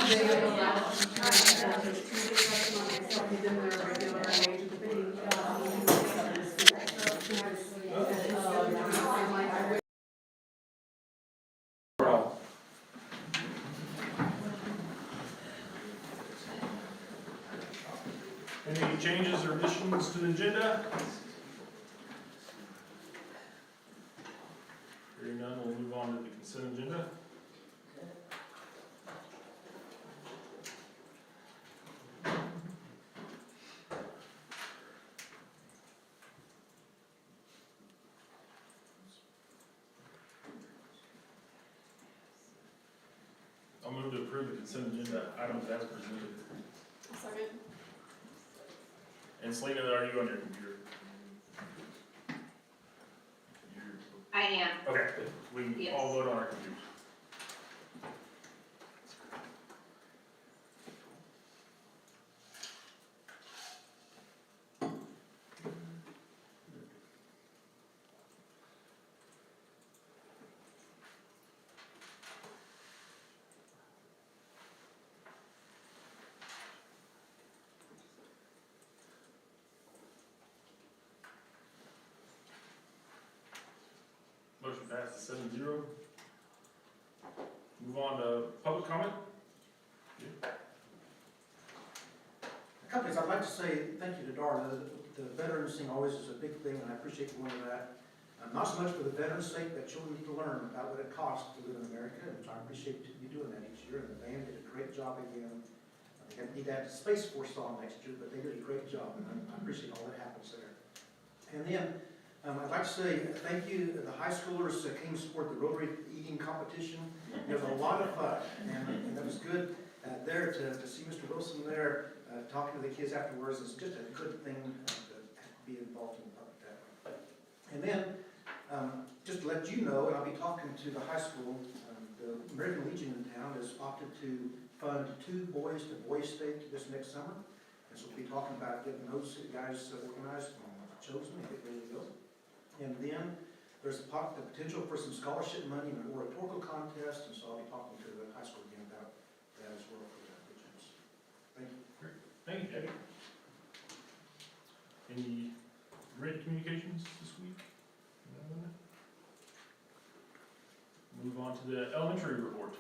Any changes or additions to the agenda? Hearing none, we'll move on to the consent agenda. I'll move to approve the consent agenda items as presented. Second. And Selena, are you on your computer? I am. Okay, we can Yes. all vote on our computers. Motion passes 7-0. Move on to public comment. Companies, I'd like to say thank you to Darla. The veterans thing always is a big thing, and I appreciate you doing that. Not so much for the veterans' sake, but children need to learn about what it costs to live in America, and I appreciate you doing that each year. And the band did a great job again. They need to add the Space Force song next year, but they did a great job, and I appreciate all that happens there. And then I'd like to say thank you to the high schoolers that came to support the Rotary eating competition. It was a lot of fun, and that was good there to see Mr. Wilson there talking to the kids afterwards. It's just a good thing to be involved in that. And then, just to let you know, and I'll be talking to the high school, the American Legion in town has opted to fund 2 Boys to Boys State this next summer. And so we'll be talking about getting those guys organized and chosen and get ready to go. And then there's the potential for some scholarship money and an oratorical contest, and so I'll be talking to the high school again about that as well for that chance. Thank you. Great. Thank you, Debbie. Any written communications this week? No? Move on to the elementary report.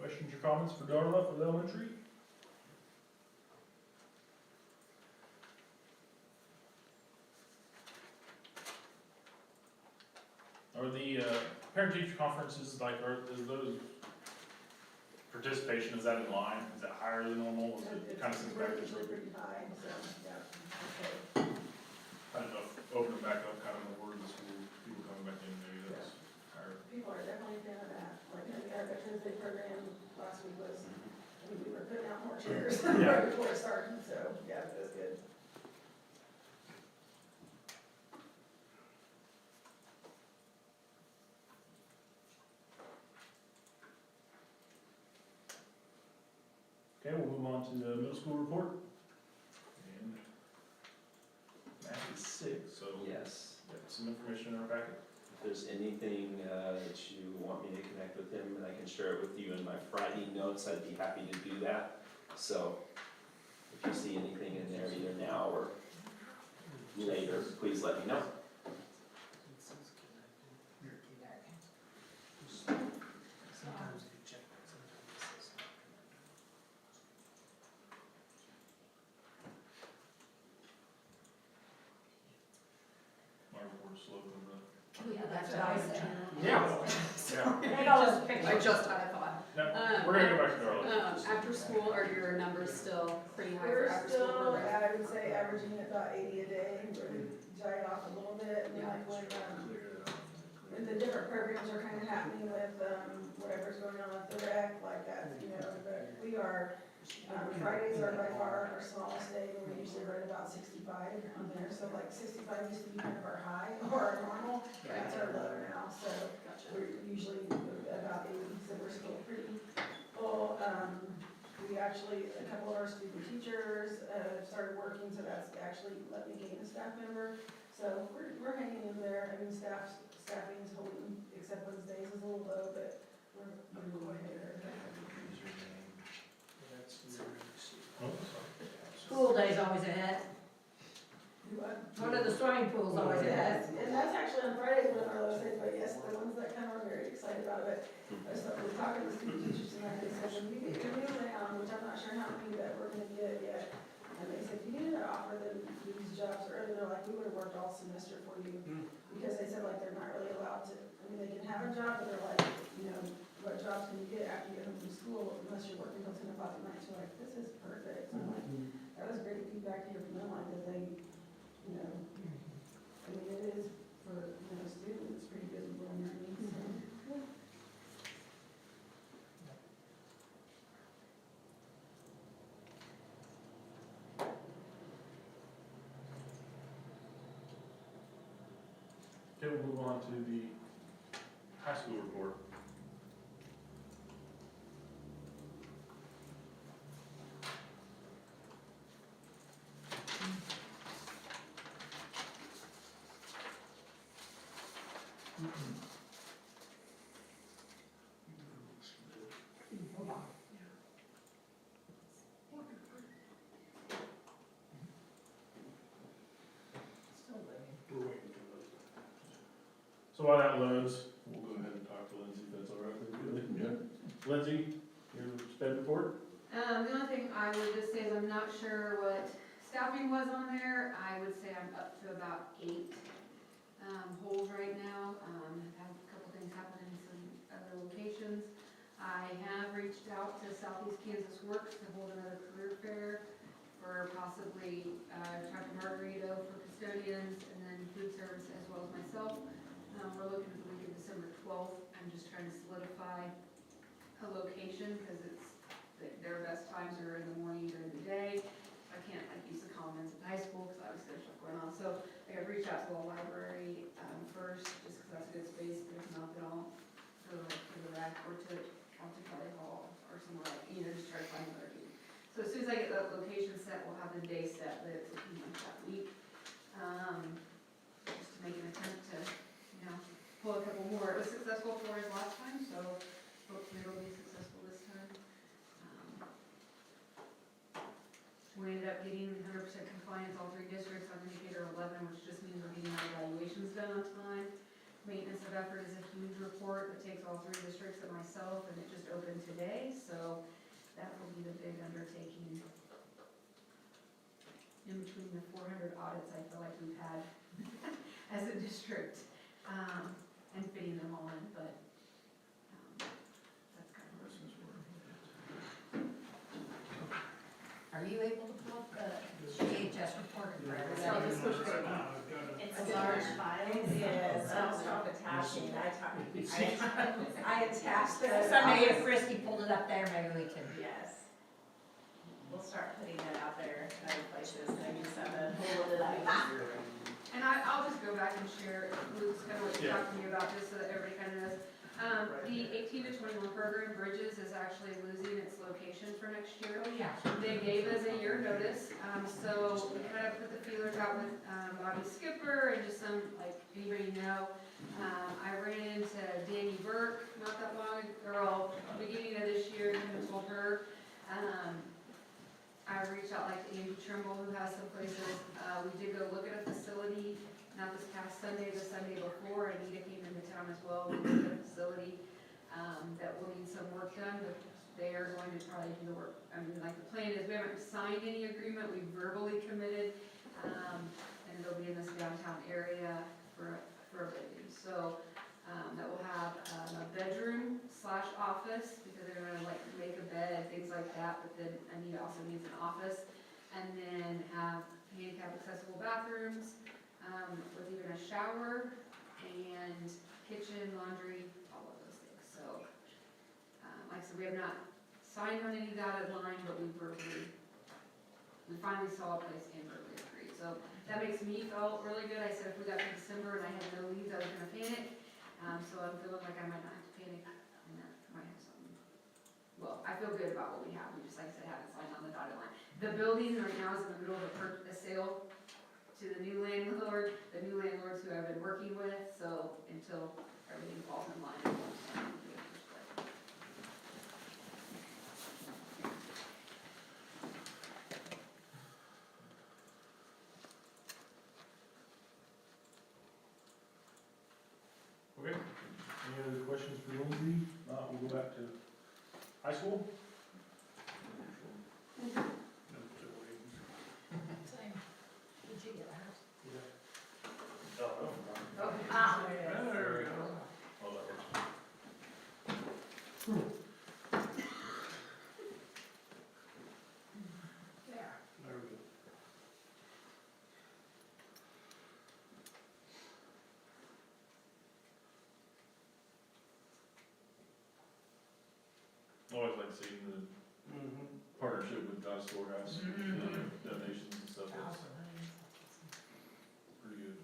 Questions or comments for Darla for the elementary? Are the parent-teacher conferences, like, is those participation, is that in line? Is that higher than normal? Is it kind of seems back to Usually pretty high, so, yeah, okay. I don't know, open it back up kind of more to the school, people coming back in, maybe that's higher. People are definitely a fan of that. Like, our Veterans Day program last week was, we were putting out more chairs right before it started, so, yeah, it was good. Okay, we'll move on to the middle school report. And Matt is sick, so Yes. got some information in our packet. If there's anything that you want me to connect with him, and I can share it with you in my Friday notes, I'd be happy to do that. So if you see anything in there, either now or later, please let me know. My report's slow from the. Yeah, that's what I was saying. Yeah. I just had a thought. No, we're gonna go back to Darla. After school, are your numbers still pretty high for We're after school still, program? I would say, averaging about 80 a day, we died off a little bit, and then like when the different programs are kind of happening with, whatever's going on with the rec, like that, you know, but we are, Fridays are by far our smallest day, and we usually run about 65 on there, so like 65 used to be kind of our high, or our normal, that's our low now, so Gotcha. we're usually about 80, so we're still pretty full. We actually, a couple of our student teachers started working, so that's actually let me gain a staff member. So we're hanging in there. I mean, staffing is holding, except Wednesdays is a little low, but Pool day's always ahead. One of the swimming pools always ahead. And that's actually on Fridays one of our lowest days, but yes, the ones that come are very excited about it. I was talking to student teachers tonight, they said, when you get your new round, which I'm not sure how many that we're gonna get yet, and they said, you need to offer them these jobs early, they're like, we would've worked all semester for you. Because they said like they're not really allowed to, I mean, they can have a job, but they're like, you know, what jobs can you get after you get home from school unless you're working until 10 o'clock at night, so like, this is perfect. So I'm like, that was great feedback to hear from them, like, that they, you know, I mean, it is for, you know, students, pretty good for learning, so. Okay, we'll move on to the high school report. We're waiting for those. So while that loads, we'll go ahead and talk to Lindsay, if that's all right with you. Yeah. Lindsay, your sped report? The only thing I would just say is I'm not sure what staffing was on there. I would say I'm up to about 8 holes right now. I've had a couple things happen in some other locations. I have reached out to Southeast Kansas Works to hold another career fair for possibly Dr. Margarito for custodians and then food service as well as myself. We're looking at the week of December 12th. I'm just trying to solidify a location because their best times are in the morning during the day. I can't like use the commons at high school because obviously there's stuff going on. So I've reached out to the library first just because that's a good space. There's not at all for the rec or to County Valley Hall or somewhere like, you know, just try to find another game. So as soon as I get that location set, we'll have the day set that it's looking like that week. Just to make an attempt to, you know, pull a couple more. It was successful for us last time, so hopefully it'll be successful this time. We ended up getting 100% compliance, all 3 districts on indicator 11, which just means we're getting our evaluations done on time. Maintenance of effort is a huge report that takes all 3 districts and myself, and it just opened today, so that will be the big undertaking. In between the 400 audits I feel like we've had as a district, and fitting them all in, but that's kind of Are you able to pull up the CHS report for So everybody? this was great. It's a large file. Yes, I'll stop attaching. I attached this. Someday if Christie pulled it up there, maybe we can. Yes. We'll start putting it out there in other places, maybe some of it up. And I'll just go back and share Luke's kind of what you Yeah. talked to me about, just so that everybody kind of knows. The 18 to 21 program, Bridges, is actually losing its location for next year. Oh, yeah. They gave us a year notice, so we kind of put the feelers out with Bobby Skipper and just some, like, anybody know. I ran into Danny Burke not that long ago, beginning of this year, and told her. I reached out like to Andy Trimble, who has some places. We did go look at a facility, not this past Sunday, the Sunday before. Anita came into town as well. We looked at a facility that will need some work done, but they are going to probably do the work. I mean, like the plan is, we haven't signed any agreement, we verbally committed, and it'll be in this downtown area for a building. So that will have a bedroom / office, because they're gonna like make a bed, things like that, but then Anita also needs an office. And then have handicap accessible bathrooms, with even a shower and kitchen, laundry, all of those things. So, like I said, we have not signed on any dotted line, but we finally saw a place and verbally agreed. So that makes me feel really good. I said if we got to December and I had no leads, I was gonna panic. So I'm feeling like I might not have to panic, and that might have something. Well, I feel good about what we have. We just, like I said, haven't signed on the dotted line. The building right now is in the middle of a sale to the new landlords who I've been working with, so until everything falls in line. for Lindsay? We'll go back to high school. Same. Did you get a house? Yeah. Oh, no. Oh. Ah. There we go. Oh, that works. There. There we go. Always like seeing the partnership with Dodge Storehouse, donations and stuff, that's pretty good.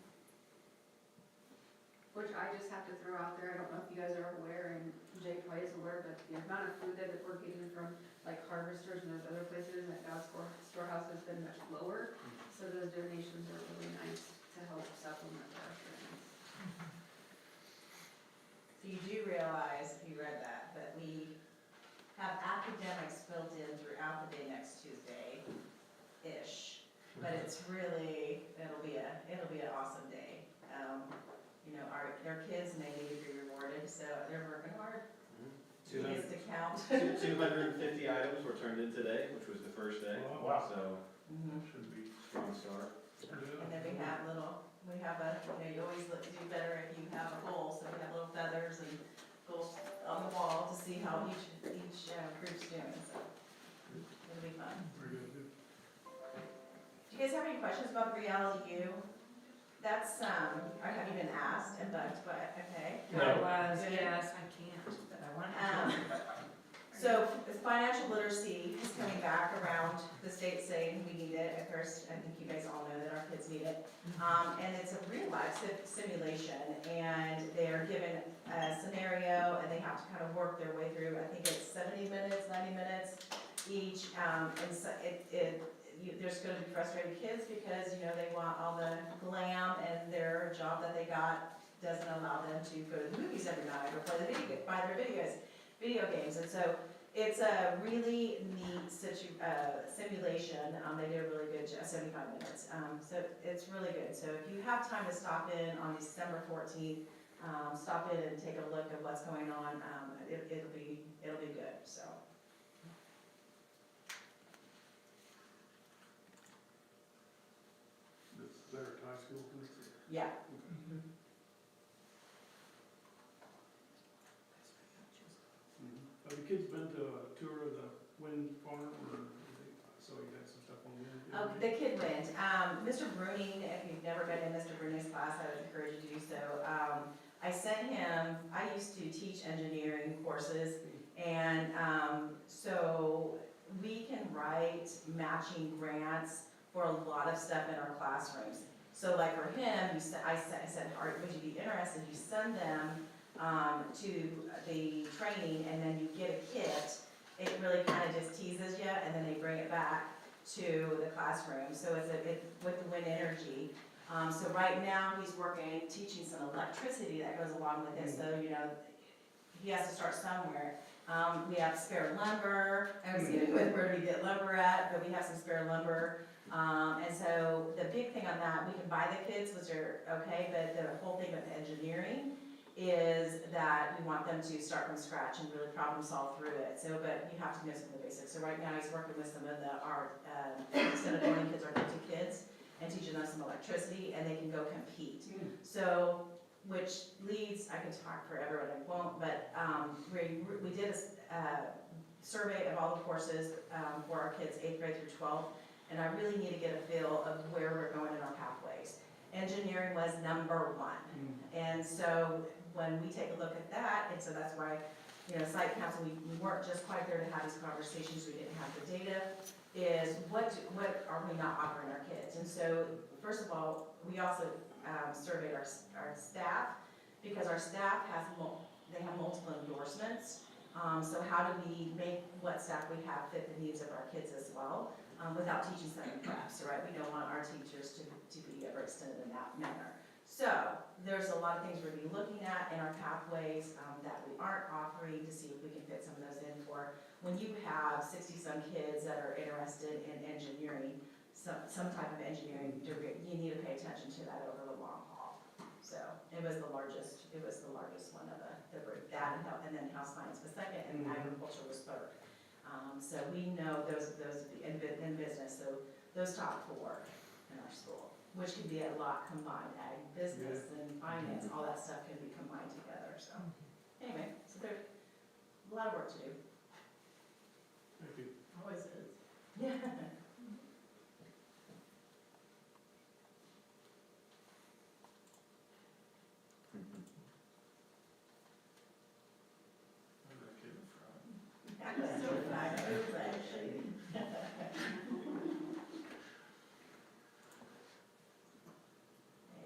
Which I just have to throw out there, I don't know if you guys are aware, and Jay probably is aware, but the amount of food that we're getting from like harvesters and those other places at Dodge Storehouse has been much lower. So those donations are really nice to help supplement our food. So you do realize, if you read that, that we have academics built in throughout the day next Tuesday-ish. But it's really, it'll be an awesome day. You know, their kids and they need to be rewarded, so they're working hard. He gets to count. 250 items were turned in today, which was the first day. Wow. So, Should be. strong start. And then we have you always do better if you have a goal, so we have little feathers and goals on the wall to see how each group's doing, so it'll be fun. Very good. Do you guys have any questions about the reality U? That's, I haven't been asked and bugged, but, okay. No. I was, Good. yes, I can't, but I want to. So financial literacy is coming back around, the state saying we need it. Of course, I think you guys all know that our kids need it. And it's a real life simulation, and they're given a scenario and they have to kind of work their way through. I think it's 70 minutes, 90 minutes each. And so there's gonna be frustrated kids because, you know, they want all the glam and their job that they got doesn't allow them to go to the movies every night or buy their video games. And so it's a really neat simulation. They did a really good job, 75 minutes. So it's really good. So if you have time to stop in on December 14th, stop in and take a look at what's going on. It'll be good, so. That's there at high school. Yeah. Have the kids been to a tour of the wind farm, or so you got some stuff on wind? The kid went. Mr. Bruning, if you've never been in Mr. Bruning's class, I would encourage you to do so. I sent him, I used to teach engineering courses, and so we can write matching grants for a lot of stuff in our classrooms. So like for him, I said, would you be interested? You send them to the training, and then you get a kit. It really kind of just teases you, and then they bring it back to the classroom. So it's with the wind energy. So right now he's working, teaching some electricity that goes along with it. So, you know, he has to start somewhere. We have spare lumber. I was getting with where do we get lumber at, but we have some spare lumber. And so the big thing on that, we can buy the kits, which are okay, but the whole thing with engineering is that we want them to start from scratch and really problem solve through it. So, but you have to know some of the basics. So right now he's working with some of our extended learning kids, our gifted kids, and teaching them some electricity, and they can go compete. So, which leads, I can talk forever and I won't, but we did a survey of all the courses for our kids 8th grade through 12th, and I really need to get a feel of where we're going in our pathways. Engineering was number 1. And so when we take a look at that, and so that's why, you know, site council, we weren't just quite there to have these conversations, we didn't have the data, is what are we not offering our kids? And so, first of all, we also surveyed our staff, because our staff have multiple endorsements. So how do we make what staff we have fit the needs of our kids as well, without teaching them in preps, right? We don't want our teachers to be overextended in that manner. So there's a lot of things we're going to be looking at in our pathways that we aren't offering to see if we can fit some of those in for when you have 60-some kids that are interested in engineering, some type of engineering degree, you need to pay attention to that over the long haul. So, It was the largest one of the group, that and then health science was second, and agriculture was third. So we know those in business, so those top four in our school, which can be a lot combined, ag, business and finance, all that stuff can be combined together, so. Anyway, so there's a lot of work to do. Thank you. Always is. Yeah. I'm not kidding, Fran. That was so fun, it was actually.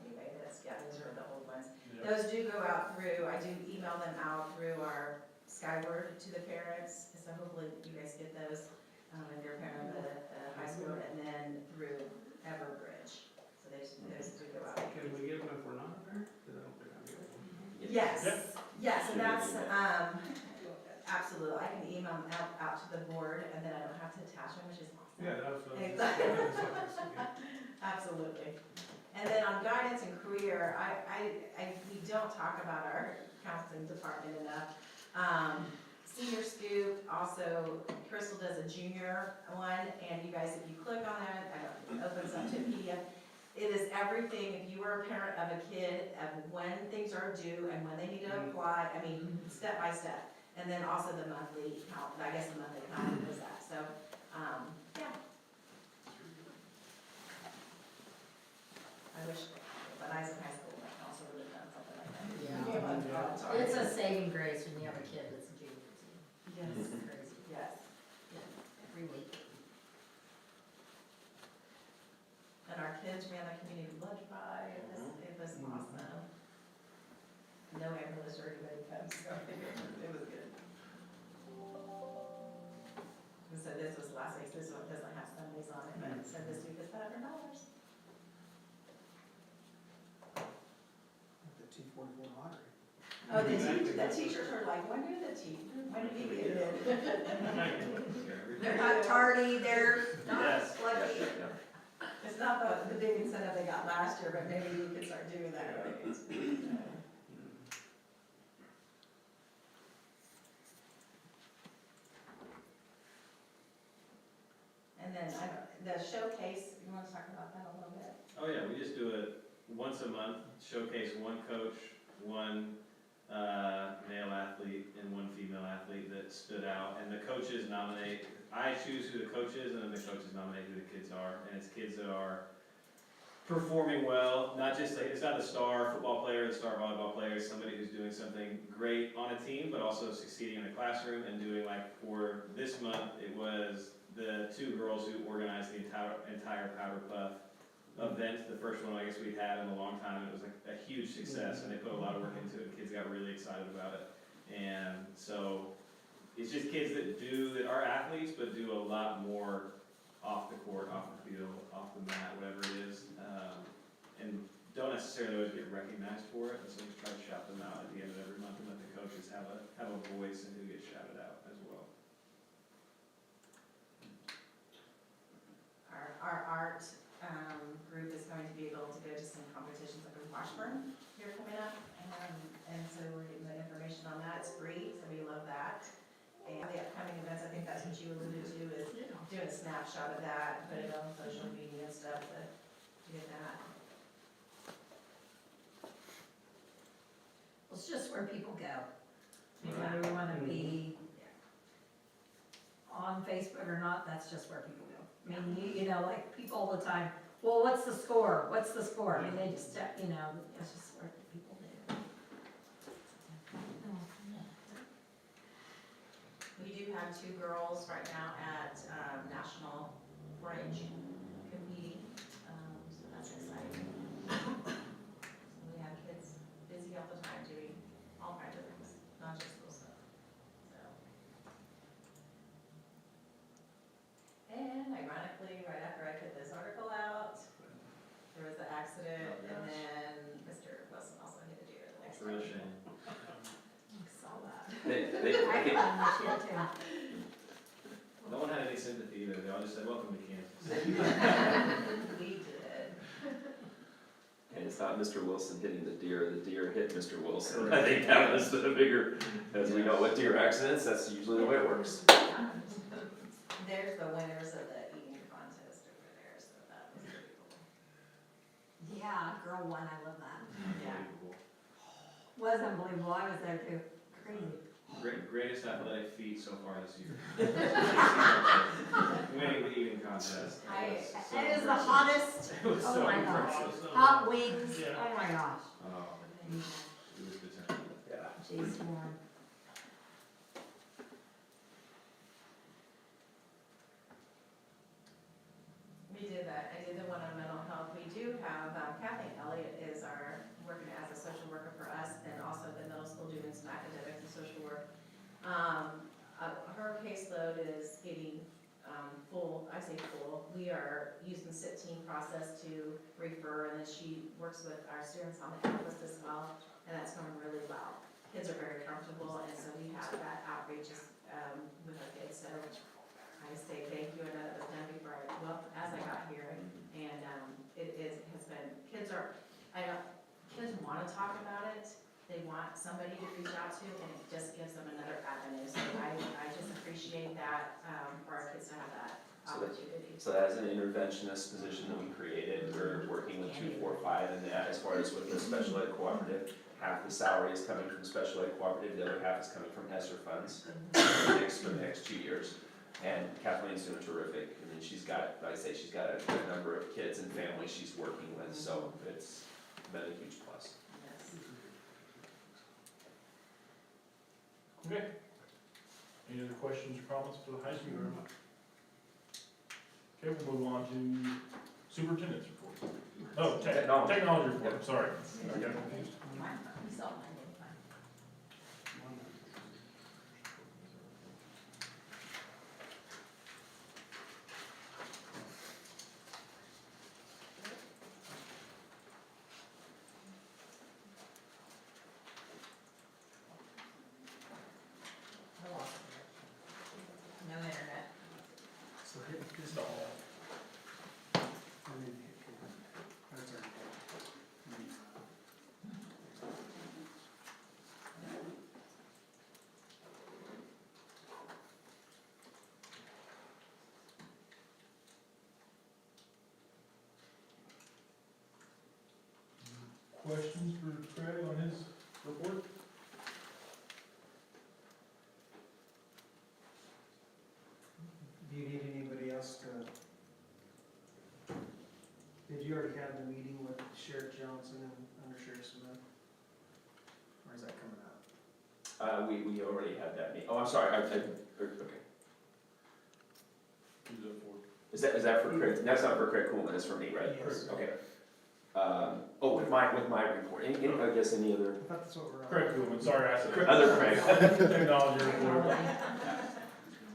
Anyway, those are the old ones. Yeah. Those do go out through, I do email them out through our Skyward to the parents, so hopefully you guys get those, if you're a parent of the high school, and then through Everbridge. So those do go out. Can we get them if we're not a parent? Because I don't think I'm getting Yes, Yep. yes, and that's, absolutely, I can email them out to the board, and then I don't have to attach them, which is awesome. Yeah, that's what. Exactly. Absolutely. And then on guidance and career, we don't talk about our counseling department enough. Senior Scoop, also Crystal does a junior one, and you guys, if you click on it, it opens up to a PDF. It is everything, if you are a parent of a kid, of when things are due and when they need to apply, I mean, step by step. And then also the monthly count, I guess the monthly count is that, so, yeah. I wish, when I was in high school, my counselor would have done something like that. Yeah. It's a saving grace when you have a kid that's a junior. Yes, It's crazy. yes. Every week. And our kids ran the community lunch buy, it was awesome. No ambulance or anybody comes, so it was good. And so this was last week's, this one doesn't have Sundays on it, but so this week is $500. The 244 lottery. Oh, the teachers are like, when do we get it? They're not tardy, they're not Yes. lucky. It's not the big incentive they got last year, but maybe we could start doing that. And then the showcase, you want to talk about that a little bit? Oh yeah, we just do it once a month, showcase one coach, one male athlete, and one female athlete that stood out. And the coaches nominate, I choose who the coach is, and then the coaches nominate who the kids are. And it's kids that are performing well, not just like, it's not the star football player, the star volleyball player, it's somebody who's doing something great on a team, but also succeeding in the classroom and doing, like, for this month, it was the two girls who organized the entire Powder Puff event, the first one I guess we'd had in a long time. It was like a huge success, and they put a lot of work into it. Kids got really excited about it, and so it's just kids that are athletes, but do a lot more off the court, off the field, off the mat, whatever it is, and don't necessarily always get recognized for it. And so we try to shout them out at the end of every month and let the coaches have a voice in who gets shouted out as well. Our art group is going to be able to go to some competitions up in Washburn here coming up, and so we're getting the information on that. It's free, so we love that. And the upcoming events, I think that's what you alluded to, is doing a snapshot of that, put it on social media and stuff to get that. Well, it's just where people go. Whether you wanna be on Facebook or not, that's just where people go. I mean, you know, like people all the time, well, what's the score? What's the score? I mean, they just, you know, it's just where people do. We do have 2 girls right now at National 4-H competing, so that's exciting. So we have kids busy all the time doing all kinds of things, not just school stuff. So. And ironically, right after I put this article out, there was the accident, and then Mr. Wilson also hit a deer the next It's a real day. shame. I saw that. I think I found that shit too. No one had any sympathy either. They all just said, "Welcome to Kansas." We did. And it's not Mr. Wilson hitting the deer hit Mr. Wilson. I think that was the bigger, as we know with deer accidents, that's usually the way it works. There's the winners of the eating contest over there, so that was pretty cool. Yeah, girl one, I love that. Yeah. Was unbelievable, I was there too, crazy. Greatest athletic feat so far this year. Winning the eating contest. It is the hottest, It was oh so my gosh, impressive. hot wings, Yeah. oh my gosh. Oh, it was determined. Yeah. Jeez, man. We did that, I did the one on mental health. We do have, Kathleen Elliott is working as a social worker for us, and also the middle school doing some academic and social work. Her caseload is getting, full, I say full. We are using the SIT team process to refer, and then she works with our students on the campus as well, and that's going really well. Kids are very comfortable, and so we have that outreach, with our kids, so I say thank you, I know that was done before as I got here, and, has been, kids wanna talk about it, they want somebody to reach out to, and it just gives them another avenue, so I just appreciate that, for our kids to have that opportunity. So as an interventionist position that we created, we're working with 245, and that, as far as with the special ed cooperative, half the salary is coming from special ed cooperative, the other half is coming from ESSER funds for the next 2 years. And Kathleen's doing terrific. I mean, she's got, like I say, she's got a good number of kids and families she's working with, so it's been a huge plus. Yes. Okay. Any other questions or comments for the high school? Okay, we'll move on to superintendent's report. Oh, technology report, sorry. I got confused. You saw mine, didn't you? I lost it. No internet. So hit this No. and then hit command. That's our. Questions for Craig on his report? Do you need anybody else to? Did you already have the meeting with Sheriff Johnson and Under Sheriff Smith? Or is that coming up? We already had that meeting. Oh, I'm sorry, okay. Who's up for? Is that for Craig? That's not for Craig Coolman, that's for me, right? Yes. Okay. With my report, I guess any other, I thought that's what we're on. Craig Coolman, sorry, I said. other Craig? Technology report.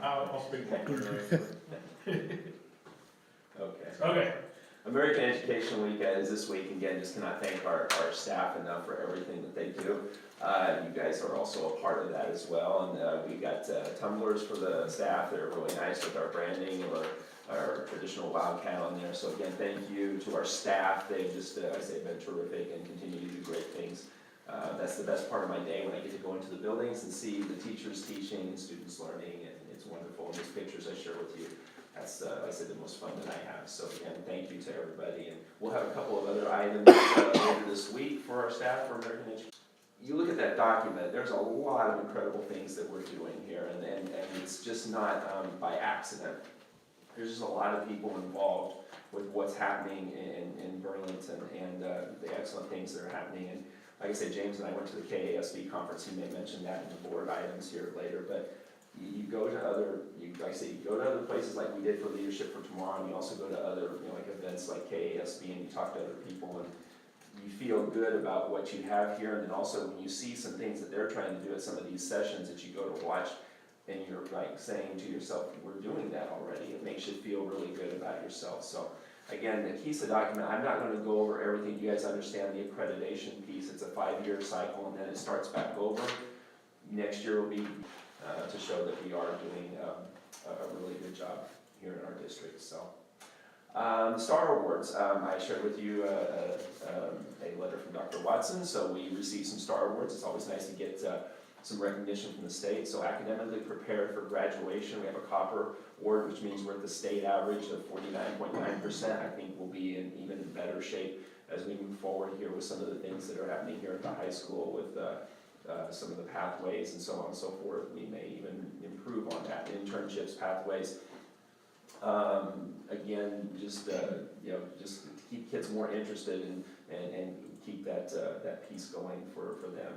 I'll speak later. Okay. Okay. American Education Week is this week. Again, just cannot thank our staff enough for everything that they do. You guys are also a part of that as well. And we got tumblers for the staff that are really nice with our branding or our traditional wildcat on there. So again, thank you to our staff. They've just, I say, been terrific and continue to do great things. That's the best part of my day when I get to go into the buildings and see the teachers teaching and students learning, and it's wonderful. And these pictures I share with you, that's, like I said, the most fun that I have. So again, thank you to everybody. And we'll have a couple of other items later this week for our staff for American Education. You look at that document, there's a lot of incredible things that we're doing here, and it's just not by accident. There's just a lot of people involved with what's happening in Burlington and the excellent things that are happening. And like I said, James and I went to the KASB conference. He may mention that in the board items here later, but you go to other, like I say, you go to other places like we did for Leadership for Tomorrow, and you also go to other, like events like KASB, and you talk to other people, and you feel good about what you have here. And then also when you see some things that they're trying to do at some of these sessions that you go to watch, and you're like saying to yourself, we're doing that already. It makes you feel really good about yourself. So again, the KISA document, I'm not going to go over everything. You guys understand the accreditation piece. It's a 5-year cycle, and then it starts back over. Next year will be to show that we are doing a really good job here in our district. So Star Awards, I shared with you a letter from Dr. Watson, so we received some Star Awards. It's always nice to get some recognition from the state. So academically prepared for graduation, we have a copper award, which means we're at the state average of 49.9%. I think we'll be in even in better shape as we move forward here with some of the things that are happening here at the high school with some of the pathways and so on and so forth. We may even improve on that, internships, pathways. Again, just just to keep kids more interested and keep that piece going for them,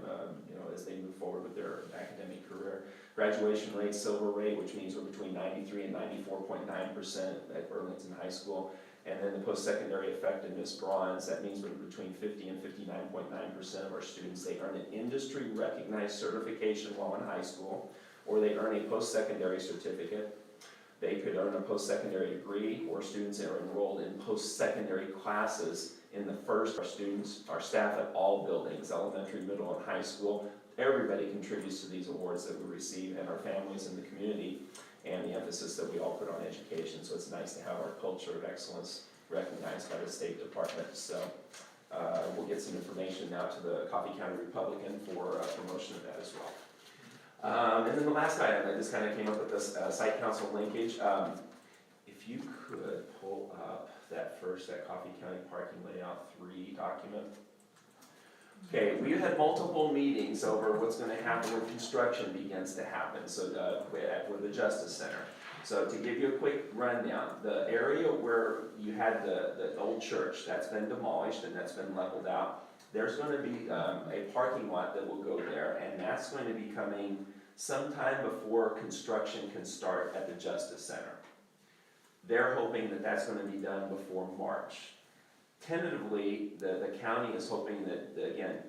as they move forward with their academic career. Graduation rate, silver rate, which means we're between 93 and 94.9% at Burlington High School. And then the post-secondary effectiveness, bronze, that means we're between 50 and 59.9% of our students, they earn an industry-recognized certification while in high school, or they earn a post-secondary certificate. They could earn a post-secondary degree, or students that are enrolled in post-secondary classes in the first. Our students, our staff at all buildings, elementary, middle, and high school, everybody contributes to these awards that we receive, and our families in the community, and the emphasis that we all put on education. So it's nice to have our culture of excellence recognized by the State Department. So we'll get some information now to the Coffee County Republican for promotion of that as well. And then the last item, I just kind of came up with this site council linkage. If you could pull up that Coffee County Parking Layout 3 document. Okay, we had multiple meetings over what's going to happen when construction begins to happen, so with the Justice Center. So to give you a quick rundown, the area where you had the old church, that's been demolished and that's been leveled out. There's going to be a parking lot that will go there, and that's going to be coming sometime before construction can start at the Justice Center. They're hoping that that's going to be done before March. Tentatively, the county is hoping that, again,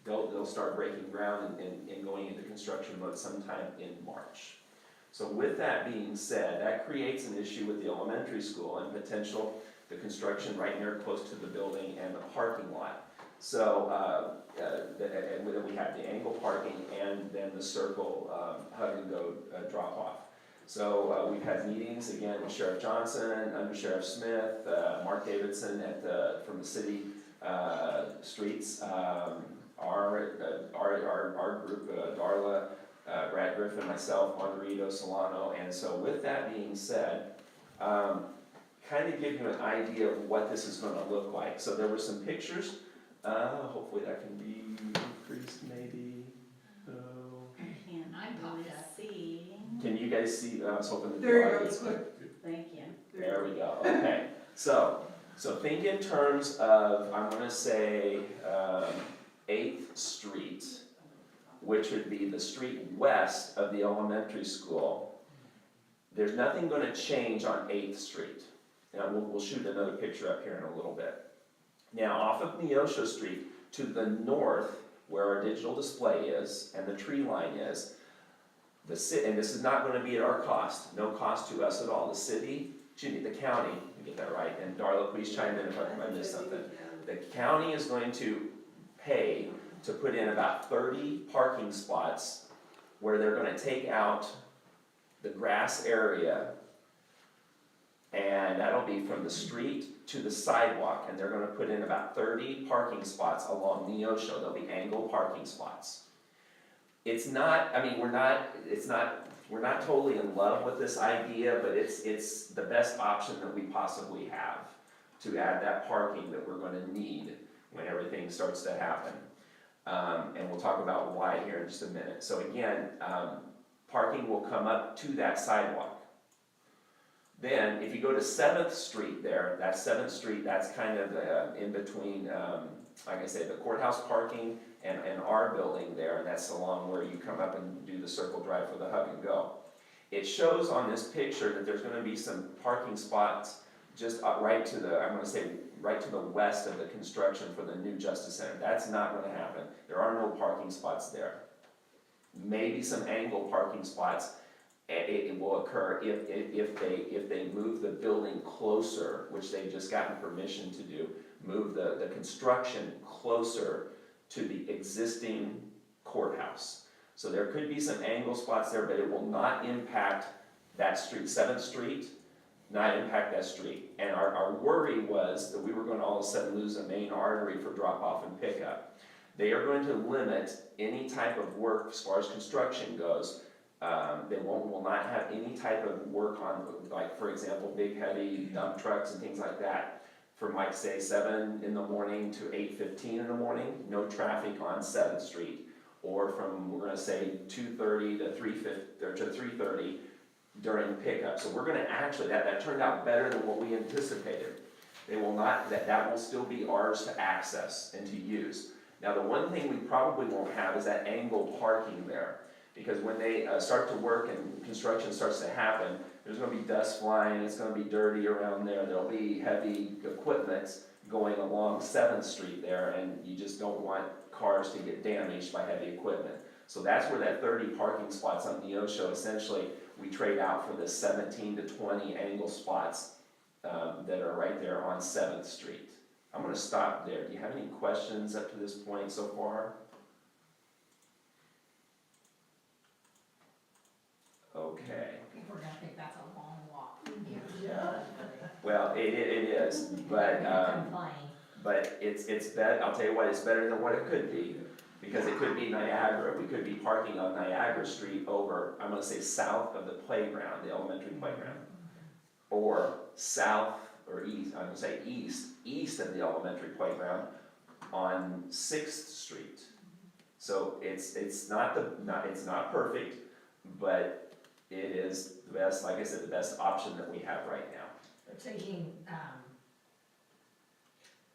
they'll start breaking ground and going into construction mode sometime in March. So with that being said, that creates an issue with the elementary school and the construction right near close to the building and the parking lot. So we have the angle parking and then the circle hug and go drop off. So we've had meetings again with Sheriff Johnson, Under Sheriff Smith, Mark Davidson from the city streets, our group, Darla, Brad Griffin, myself, Margarito, Solano, and so with that being said, kind of give you an idea of what this is going to look like. So there were some pictures. Hopefully that can be increased maybe. I'm see. Can you guys see? I was hoping that There you the go, audience it's could. good. Thank you. There we go. Okay. So think in terms of, I'm going to say 8th Street, which would be the street west of the elementary school. There's nothing going to change on 8th Street. Now we'll shoot another picture up here in a little bit. Now off of Neosho Street to the north, where our digital display is and the tree line is, and this is not going to be at our cost, no cost to us at all. The county, let me get that right, and Darla, please chime in if I missed something. The county is going to pay to put in about 30 parking spots where they're going to take out the grass area, and that'll be from the street to the sidewalk, and they're going to put in about 30 parking spots along Neosho. There'll be angled parking spots. It's not, I mean, we're not totally in love with this idea, but it's the best option that we possibly have to add that parking that we're going to need when everything starts to happen. And we'll talk about why here in just a minute. So again, parking will come up to that sidewalk. Then, if you go to 7th Street there, that's 7th Street, that's kind of in between, like I say, the courthouse parking and our building there, and that's along where you come up and do the circle drive for the hug and go. It shows on this picture that there's going to be some parking spots just right to the, I'm going to say, right to the west of the construction for the new Justice Center. That's not going to happen. There are no parking spots there. Maybe some angled parking spots. It will occur if they move the building closer, which they've just gotten permission to do, move the construction closer to the existing courthouse. So there could be some angle spots there, but it will not impact that street, 7th Street, not impact that street. And our worry was that we were gonna all of a sudden lose a main artery for drop-off and pickup. They are going to limit any type of work as far as construction goes. They will not have any type of work on, like, for example, big heavy dump trucks and things like that. From like, say, 7 in the morning to 8:15 in the morning, no traffic on 7th Street. Or from, we're gonna say 2:30 to 3:30 during pickup. So we're gonna actually, that turned out better than what we anticipated. They will not, that will still be ours to access and to use. Now, the one thing we probably won't have is that angled parking there. Because when they start to work and construction starts to happen, there's gonna be dust flying, it's gonna be dirty around there, there'll be heavy equipment going along 7th Street there, and you just don't want cars to get damaged by heavy equipment. So that's where that 30 parking spots on Neosho, essentially, we trade out for the 17 to 20 angle spots that are right there on 7th Street. I'm gonna stop there. Do you have any questions up to this point so far? Okay. People are gonna think that's a long walk. Yeah. Well, it is, but, Complain. but it's better, I'll tell you what, it's better than what it could be. Because it could be Niagara, we could be parking on Niagara Street over, I'm gonna say south of the playground, the elementary playground. Or south or east, I'm gonna say east of the elementary playground on 6th Street. So it's not perfect, but it is the best, like I said, the best option that we have right now. They're taking,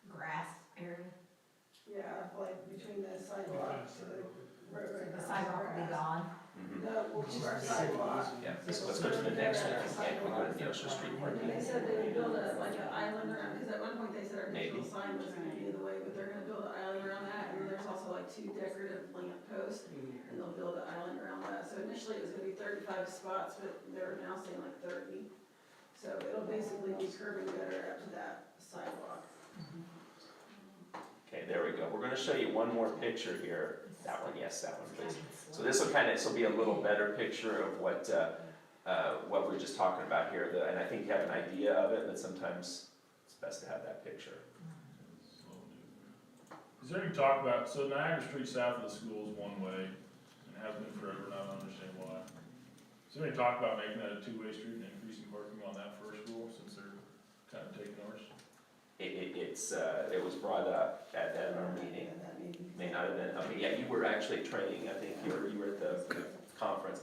grass area, Yeah, like between the sidewalks to the road. the sidewalk will be gone. No, we'll keep our sidewalk. Yeah, let's go to the next one, yeah, we go to Neosho Street And parking. they said they would build like an island around, because at one point they said our digital Maybe. sign was gonna be the way, but they're gonna build an island around that, and then there's also like 2 decorative lamp posts, and they'll build an island around that. So initially it was gonna be 35 spots, but they're now saying like 30. So it'll basically be curving better up to that sidewalk. Okay, there we go. We're gonna show you one more picture here. That one, yes, that one, please. So this will be a little better picture of what we're just talking about here. And I think you have an idea of it, but sometimes it's best to have that picture. Is there any talk about, so Niagara Street south of the school is one way, and has been forever, and I don't understand why. Is there any talk about making that a 2-way street and increasing parking on that first school, since they're kind of taking ours? It was brought up at our meeting. May not have been, okay, yeah, you were actually training, I think you were at the conference.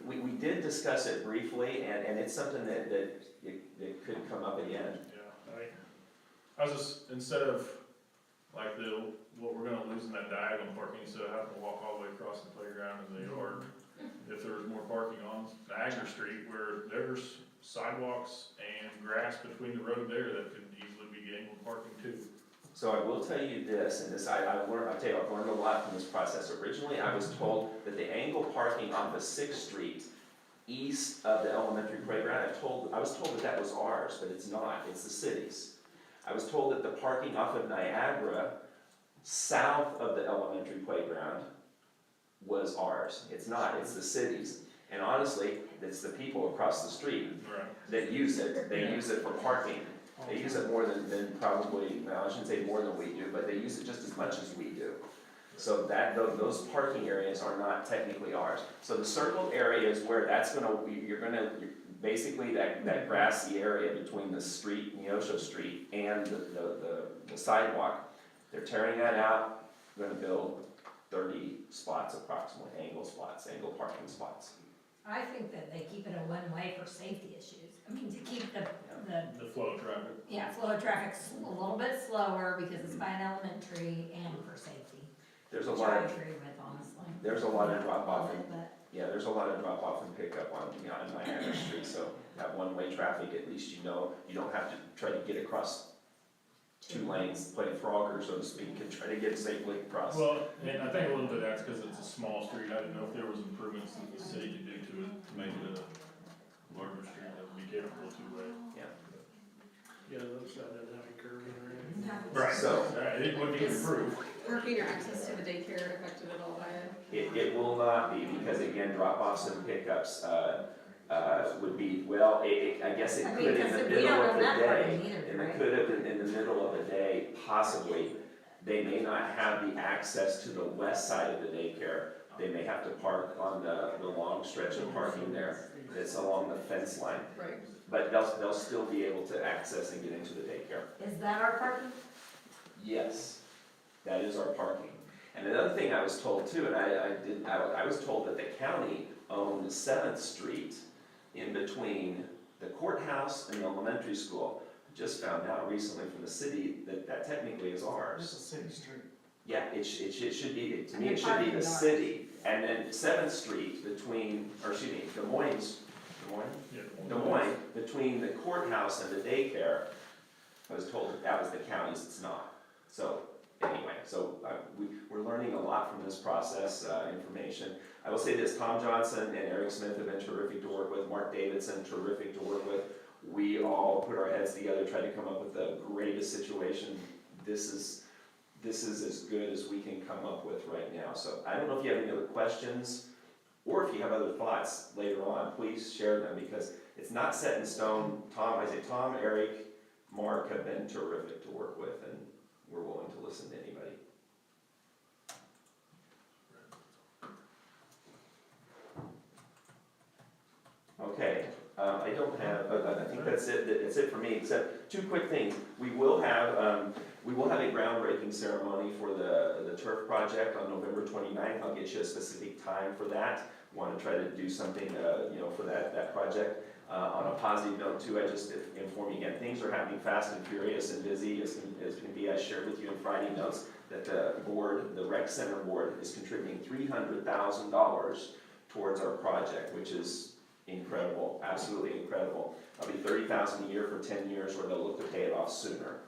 We did discuss it briefly, and it's something that could come up again. Yeah, I was just, instead of, like, what we're gonna lose in that diagonal parking, instead of having to walk all the way across the playground and the yard, if there was more parking on Niagara Street, where there's sidewalks and grass between the road there, that could easily be angled parking too. So I will tell you this, and this I've learned a lot from this process. Originally, I was told that the angle parking off of 6th Street, east of the elementary playground, I was told that was ours, but it's not, it's the city's. I was told that the parking off of Niagara, south of the elementary playground, was ours. It's not, it's the city's. And honestly, it's the people across the street that use it. They use it for parking. They use it more than probably, well, I shouldn't say more than we do, but they use it just as much as we do. So those parking areas are not technically ours. So the circled area is where that's basically that grassy area between the street, Neosho Street, and the sidewalk. They're tearing that out, they're gonna build 30 spots approximately, angle parking spots. I think that they keep it a one-way for safety issues. I mean, to keep the flow of traffic. yeah, flow of traffic a little bit slower because it's by an elementary and for safety. There's a Which lot I of, agree with, honestly. there's a lot of drop off and, But yeah, there's a lot of drop off and pickup on Niagara Street, so that one-way traffic, at least you know, you don't have to try to get across 2 lanes, play Frogger, so to speak, and try to get safely across. Well, and I think a little bit that's because it's a small street. I didn't know if there was improvements that the city could do to it to make it a larger street that would be capable of 2-way. Yeah, the other side doesn't have any curving or anything. Right. So It would be improved. Working or access to the daycare affected at all by it? it will not be, because again, drop offs and pickups, would be, well, I guess it I could mean, in because the we middle don't of know the that part day. either, And it right? could have been in the middle of the day, possibly. They may not have the access to the west side of the daycare. They may have to park on the long stretch of parking there that's along the fence line. Right. But they'll still be able to access and get into the daycare. Is that our parking? Yes, that is our parking. And another thing I was told too, and I was told that the county owned 7th Street in between the courthouse and the elementary school. Just found out recently from the city that technically is ours. It's a city street. Yeah, it should be, to me, And it the should be parking the lot. city. And then 7th Street between, or excuse me, Des Moines, Yeah. Des Moines, between the courthouse and the daycare. I was told that was the county's, it's not. So, anyway, we're learning a lot from this process, information. I will say this, Tom Johnson and Eric Smith have been terrific to work with, Mark Davidson, terrific to work with. We all put our heads together, tried to come up with the greatest situation. This is as good as we can come up with right now. So I don't know if you have any other questions, or if you have other thoughts later on, please share them, because it's not set in stone. Tom, Eric, Mark have been terrific to work with, and we're willing to listen to anybody. Okay, I don't have, I think that's it for me, except two quick things. We will have a groundbreaking ceremony for the turf project on November 29th. I'll get you a specific time for that. Want to try to do something, for that project. On a positive note too, I just inform you again, things are happening fast and furious and busy as can be. I shared with you in Friday notes that the rec center board is contributing $300,000 towards our project, which is incredible, absolutely incredible. It'll be $30,000 a year for 10 years, or they'll look to pay it off sooner.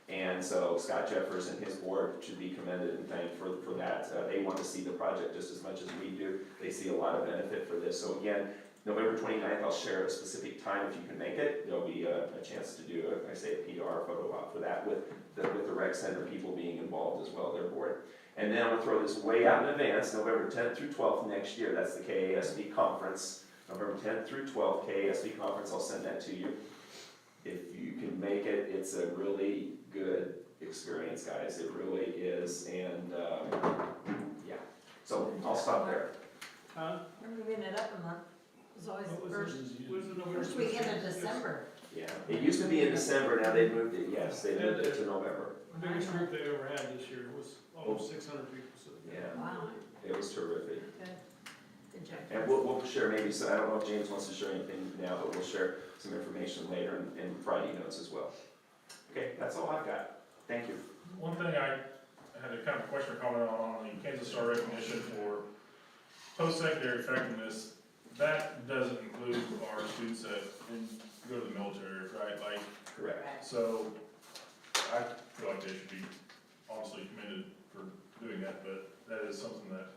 And so Scott Jeffers and his board should be commended and thanked for that. They want to see the project just as much as we do. They see a lot of benefit for this. So again, November 29th, I'll share a specific time if you can make it. There'll be a chance to do a PR photo op for that with the rec center people being involved as well, their board. And then I'm gonna throw this way out in advance, November 10th through 12th next year. That's the KASB conference. November 10th through 12th, KASB conference, I'll send that to you. If you can make it, it's a really good experience, guys, it really is, and, yeah. So, I'll stop there. Huh? We're moving it up a month. It's always the first Was it November? weekend of December. Yeah, it used to be in December, now they moved it, yes, they moved it to November. The biggest group they ever had this year was almost 600 people, so. Yeah, Wow, it was terrific. good job. And we'll share maybe, so I don't know if James wants to share anything now, but we'll share some information later in Friday notes as well. Okay, that's all I've got. Thank you. One thing I had a kind of question or comment on the Kansas Star recognition for post-secondary effectiveness, that doesn't include our students that go to the military, right? Like, Correct. so I feel like they should be honestly commended for doing that, but that is something that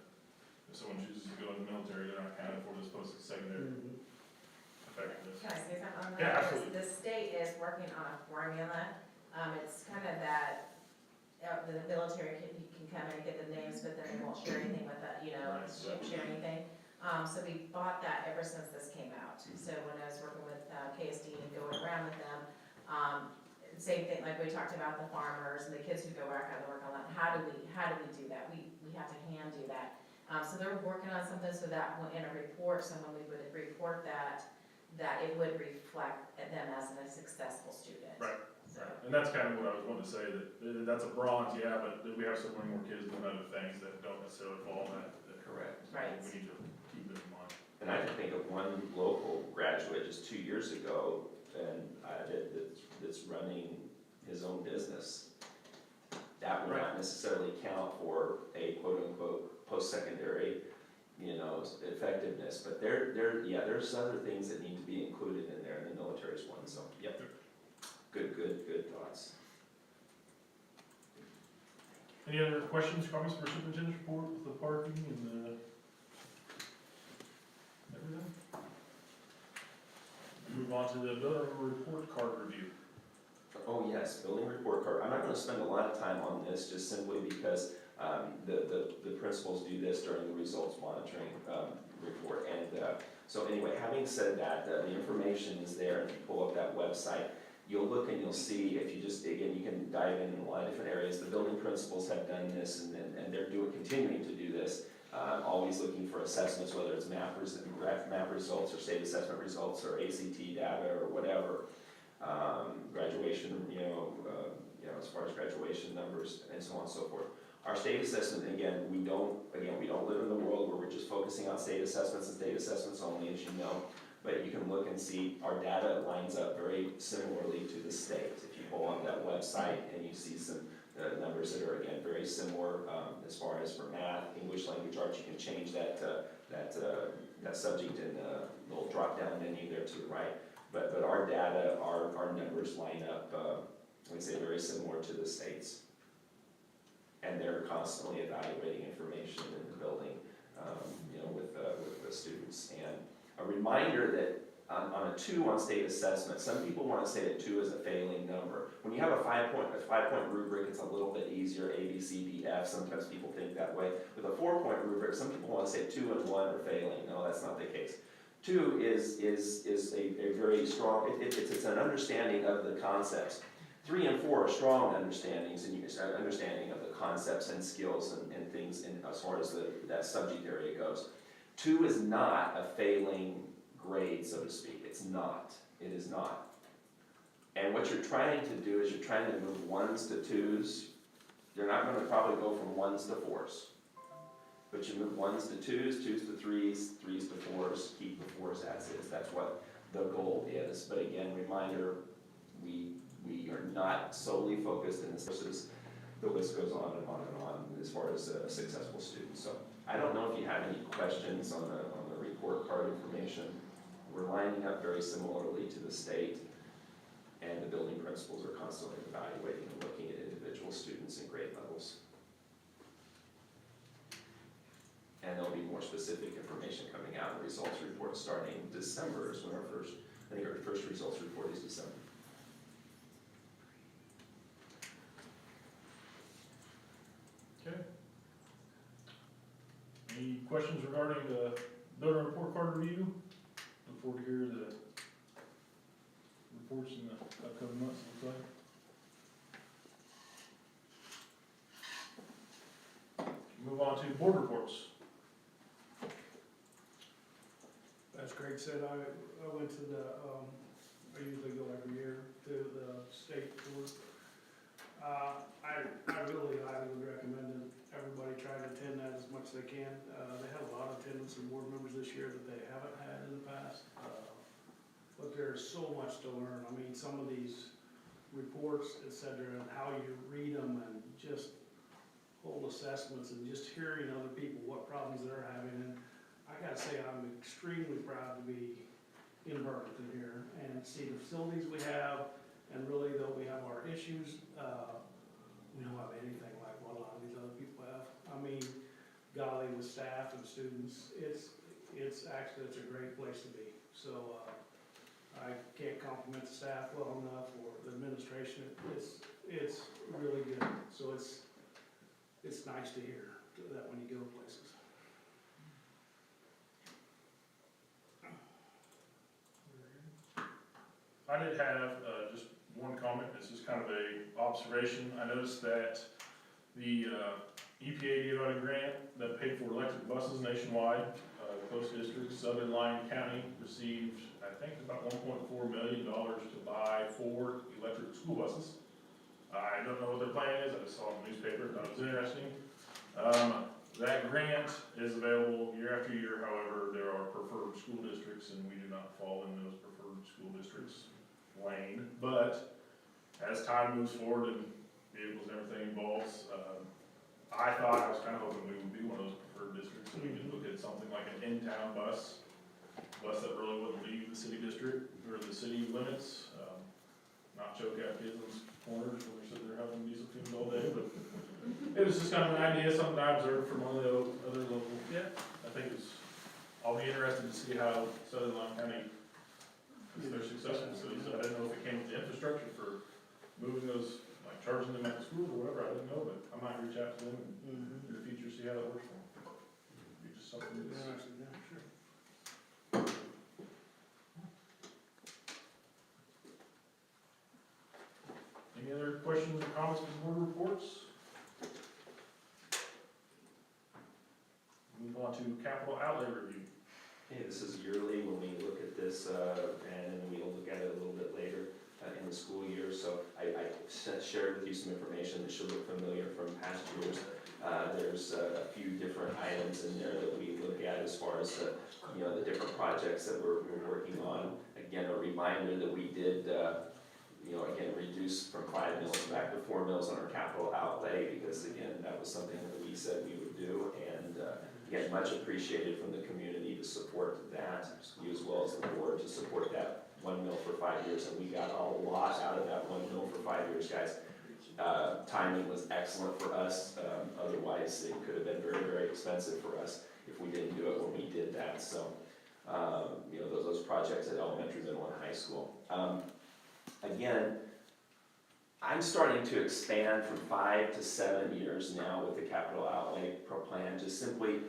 if someone chooses to go in the military, they're not counted for this post-secondary effectiveness. Can I say something on that? Yeah, absolutely. The state is working on a formula. It's kind of that, the military can come and get the names, but then they won't share anything with that, share anything. So we bought that ever since this came out. So when I was working with KSD and going around with them, same thing, like we talked about the farmers and the kids who go back out and work on that. How do we do that? We have to hand do that. So they're working on something so that in a report, so when we would report that it would reflect them as a successful student. Right. So, And that's kind of what I was wanting to say, that that's a bronze, yeah, but we have so many more kids doing other things that don't necessarily fall in that. Correct. Right. We need to keep it in mind. And I can think of one local graduate just 2 years ago, and that's running his own business. That would not necessarily count for a quote-unquote post-secondary, effectiveness, but there's other things that need to be included in there, and the military's one, so, yep. Good thoughts. Any other questions, comments for superintendent's report with the parking and everything? Move on to the building report card review. Oh yes, building report card. I'm not gonna spend a lot of time on this, just simply because the principals do this during the results monitoring report. And So anyway, having said that, the information is there, if you pull up that website, you'll look and you'll see, if you just dig in, you can dive in a lot of different areas. The building principals have done this, and they're continuing to do this, always looking for assessments, whether it's map results, or state assessment results, or ACT data, or whatever. Graduation, as far as graduation numbers, and so on and so forth. Our state assessment, again, we don't live in the world where we're just focusing on state assessments and state assessments only, as you know. But you can look and see our data lines up very similarly to the state. If you go on that website and you see some numbers that are, again, very similar as far as for math, English language arts, you can change that subject in the little drop-down menu there to the right. But our data, our numbers line up, I say, very similar to the states. And they're constantly evaluating information in the building, with the students. And a reminder that on a 2 on state assessment, some people want to say that 2 is a failing number. When you have a 5-point rubric, it's a little bit easier, A, B, C, D, F. Sometimes people think that way. With a 4-point rubric, some people want to say 2 and 1 are failing. No, that's not the case. 2 is a very strong, it's an understanding of the concepts. 3 and 4 are strong understandings, and understanding of the concepts and skills and things as far as that subject area goes. 2 is not a failing grade, so to speak. It's not. It is not. And what you're trying to do is you're trying to move 1s to 2s. You're not going to probably go from 1s to 4s. But you move 1s to 2s, 2s to 3s, 3s to 4s, keep the 4s as is. That's what the goal is. But again, reminder, we are not solely focused in this. The list goes on and on and on as far as a successful student. So I don't know if you have any questions on the report card information. We're lining up very similarly to the state, and the building principals are constantly evaluating and looking at individual students and grade levels. And there'll be more specific information coming out in the results report starting December is when our first results report is December. Okay. Any questions regarding the building report card review? Look forward to hear the reports in the upcoming months, looks like. Move on to board reports. As Greg said, I went to I usually go every year to the state board. I really highly would recommend that everybody try to attend that as much as they can. They have a lot of attendance and board members this year that they haven't had in the past. But there's so much to learn. I mean, some of these reports, et cetera, and how you read them, and just whole assessments, and just hearing other people, what problems they're having. And I gotta say, I'm extremely proud to be in Burlington here and see the facilities we have, and really, though we have our issues, we don't have anything like what a lot of these other people have. I mean, golly, with staff and students, it's a great place to be. So, I can't compliment the staff well enough, or the administration. It's really good. So it's nice to hear that when you go places. I did have just one comment. This is kind of a observation. I noticed that the EPA gave out a grant that paid for electric buses nationwide. Coast District, Southern Lyon County received, I think, about $1.4 million to buy 4 electric school buses. I don't know what their plan is. I just saw it in the newspaper. Thought it was interesting. That grant is available year after year. However, there are preferred school districts, and we do not fall in those preferred school districts lane. But as time moves forward and vehicles and everything evolves, I thought, I was kind of hoping we would be one of those preferred districts, so we could look at something like an in-town bus that really wouldn't leave the city district or the city limits, not choke out kids in corners when they're sitting there having diesel fumes all day. But it was just kind of an idea, something I observed from one of the other local. Yeah, I think I'll be interested to see how Southern Lyon County, if they're successful. So I didn't know if it came with the infrastructure for moving those, like charging them at the schools or whatever. I didn't know, but I might reach out to them in the future, see how that works for them. It'd be just something that's Yeah, sure. on to capital outlay review. Hey, this is yearly when we look at this, and then we'll look at it a little bit later in the school year. So I shared with you some information that should look familiar from past years. There's a few different items in there that we look at as far as the, the different projects that we're working on. Again, a reminder that we did, again, reduce from 5 mils back to 4 mils on our capital outlay, because again, that was something that we said we would do, and again, much appreciated from the community to support that, you as well as the board to support that 1 mil for 5 years, and we got a lot out of that 1 mil for 5 years, guys. Timing was excellent for us, otherwise it could have been very, very expensive for us if we didn't do it when we did that, so, those projects at elementary, middle, and high school. Again, I'm starting to expand from 5 to 7 years now with the capital outlay plan, just simply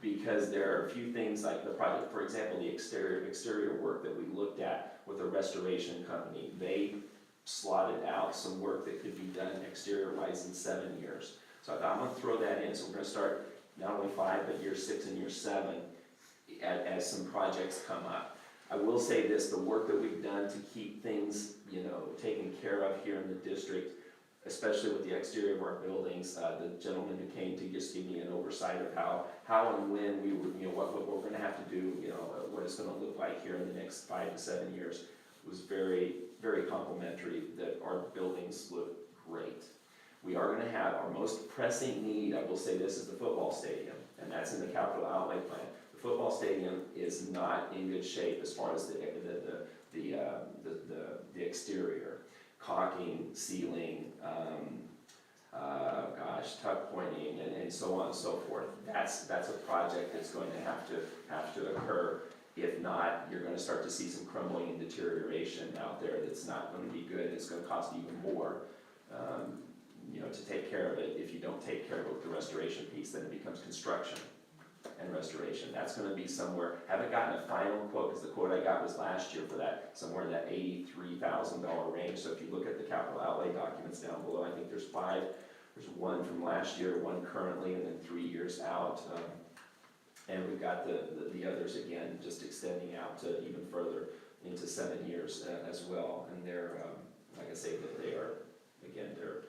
because there are a few things like the project, for example, the exterior work that we looked at with a restoration company. They slotted out some work that could be done exterior-wise in 7 years. So I thought, I'm gonna throw that in, so we're gonna start not only 5, but year 6 and year 7 as some projects come up. I will say this, the work that we've done to keep things, taken care of here in the district, especially with the exterior of our buildings, the gentleman who came to just give me an oversight of how and when we were, what we're gonna have to do, what it's gonna look like here in the next 5 to 7 years, was very, very complimentary, that our buildings look great. We are gonna have our most pressing need, I will say this, is the football stadium, and that's in the capital outlay plan. The football stadium is not in good shape as far as the exterior, caulking, ceiling, tuck pointing, and so on and so forth. That's a project that's going to have to occur. If not, you're going to start to see some crumbling and deterioration out there that's not going to be good. It's going to cost even more, to take care of it. If you don't take care of the restoration piece, then it becomes construction and restoration. That's going to be somewhere, haven't gotten a final quote, because the quote I got was last year for that, somewhere in that $83,000 range. So if you look at the capital outlay documents down below, I think there's 5. There's 1 from last year, 1 currently, and then 3 years out. And we've got the others again, just extending out to even further into 7 years as well. And they're, like I say, that they are, again, they're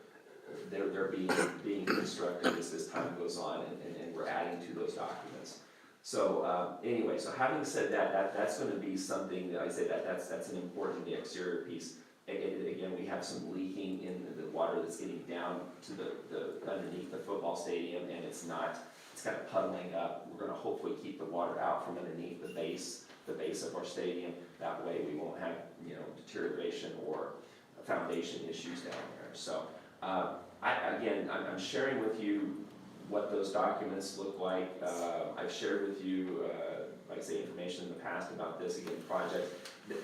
being constructed as this time goes on, and we're adding to those documents. So anyway, so having said that, that's going to be something that I say that's an important, the exterior piece. Again, we have some leaking in the water that's getting down to the underneath the football stadium, and it's kind of puddling up. We're going to hopefully keep the water out from underneath the base of our stadium. That way we won't have, deterioration or foundation issues down there. So I'm sharing with you what those documents look like. I've shared with you, like I say, information in the past about this, project.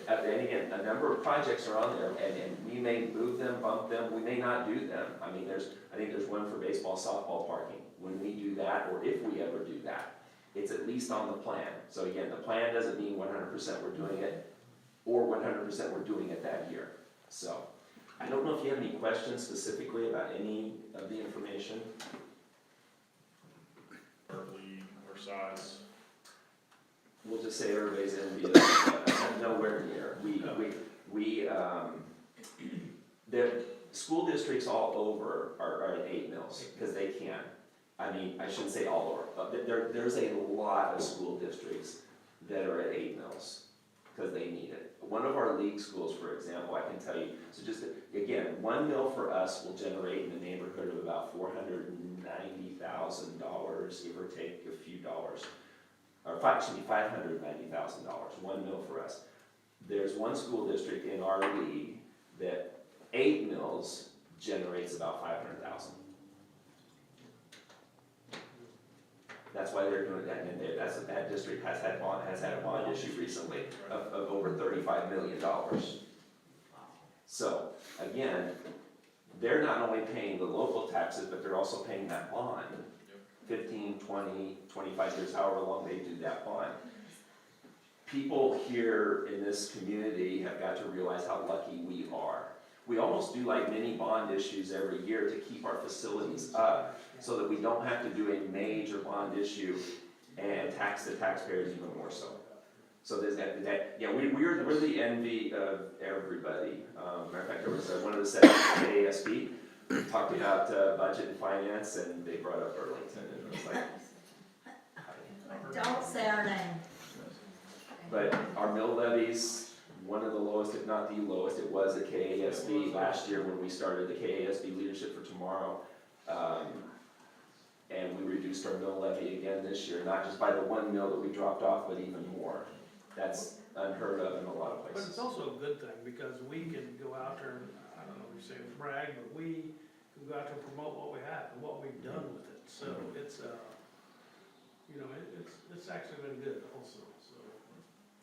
And again, a number of projects are on there, and we may move them, bump them, we may not do them. I mean, I think there's one for baseball, softball parking. When we do that, or if we ever do that, it's at least on the plan. So again, the plan doesn't mean 100% we're doing it, or 100% we're doing it that year. So I don't know if you have any questions specifically about any of the information. Or league, or size. We'll just say everybody's in nowhere near. The school districts all over are at 8 mils, because they can. I mean, I shouldn't say all over, but there's a lot of school districts that are at 8 mils, because they need it. One of our league schools, for example, I can tell you, so just, again, 1 mil for us will generate in the neighborhood of about $490,000, give or take a few dollars. Or actually $590,000, 1 mil for us. There's one school district in our league that 8 mils generates about $500,000. That's why they're doing that, and that district has had a bond issue recently of over $35 million. So again, they're not only paying the local taxes, but they're also paying that bond. 15, 20, 25 years, however long they do that bond. People here in this community have got to realize how lucky we are. We almost do like mini bond issues every year to keep our facilities up, so that we don't have to do a major bond issue and tax the taxpayers even more so. So there's that, yeah, we're the envy of everybody. Matter of fact, there was one of the sessions at ASB, talked about budget and finance, and they brought up Burlington, and it was like, Don't say our name. but our mill levies, one of the lowest, if not the lowest, it was at KASB last year when we started the KASB Leadership for Tomorrow. And we reduced our mill levy again this year, not just by the one mill that we dropped off, but even more. That's unheard of in a lot of But it's places. also a good thing, because we can go out there and, I don't know if you say brag, but we can go out there and promote what we have and what we've done with it. So it's, you know, it's actually been good also, so.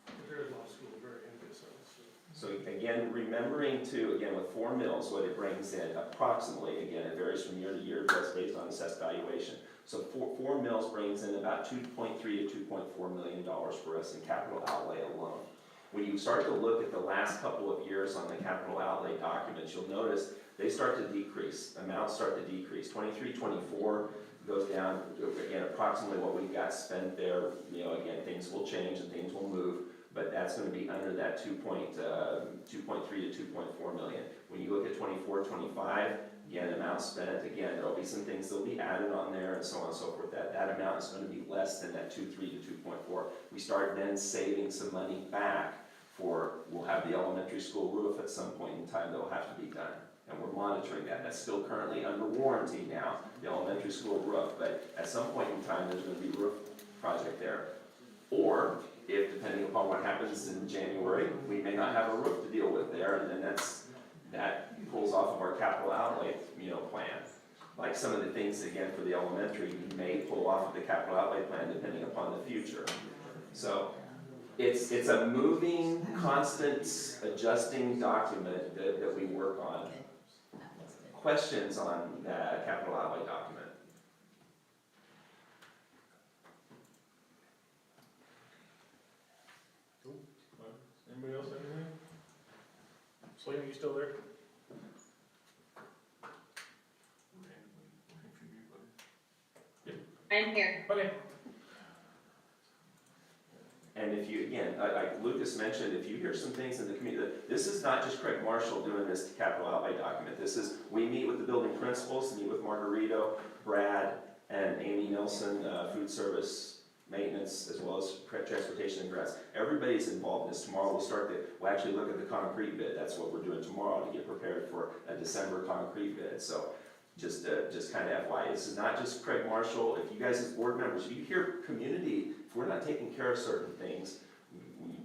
But there is a lot of schools very envious of it, so. So again, remembering to, again, with 4 mills, what it brings in approximately, again, it varies from year to year, just based on assessed valuation. So four mills brings in about $2.3 to $2.4 million for us in capital outlay alone. When you start to look at the last couple of years on the capital outlay documents, you'll notice they start to decrease, amounts start to decrease. 23, 24 goes down, again, approximately what we've got spent there. You know, again, things will change and things will move, but that's gonna be under that 2.3 to 2.4 million. When you look at 24, 25, again, amount spent, again, there'll be some things that'll be added on there and so on and so forth. That amount is gonna be less than that 2.3 to 2.4. We start then saving some money back for, we'll have the elementary school roof at some point in time that'll have to be done. And we're monitoring that. That's still currently under warranty now, the elementary school roof, but at some point in time, there's gonna be a roof project there. Or, if, depending upon what happens in January, we may not have a roof to deal with there, and then that pulls off of our capital outlay, plan. Like some of the things, again, for the elementary, we may pull off of the capital outlay plan depending upon the future. So, it's a moving, constant, adjusting document that we work on. Questions on that capital outlay document? Anybody else have anything? Selena, you still there? I'm here. Okay. And if you, again, like Lucas mentioned, if you hear some things in the community, this is not just Craig Marshall doing this capital outlay document. This is, we meet with the building principals, meet with Margarito, Brad, and Amy Nelson, food service, maintenance, as well as transportation and grass. Everybody's involved in this. Tomorrow we'll actually look at the concrete bid. That's what we're doing tomorrow to get prepared for a December concrete bid. So just kind of FYI, this is not just Craig Marshall. If you guys as board members, you hear community, if we're not taking care of certain things, we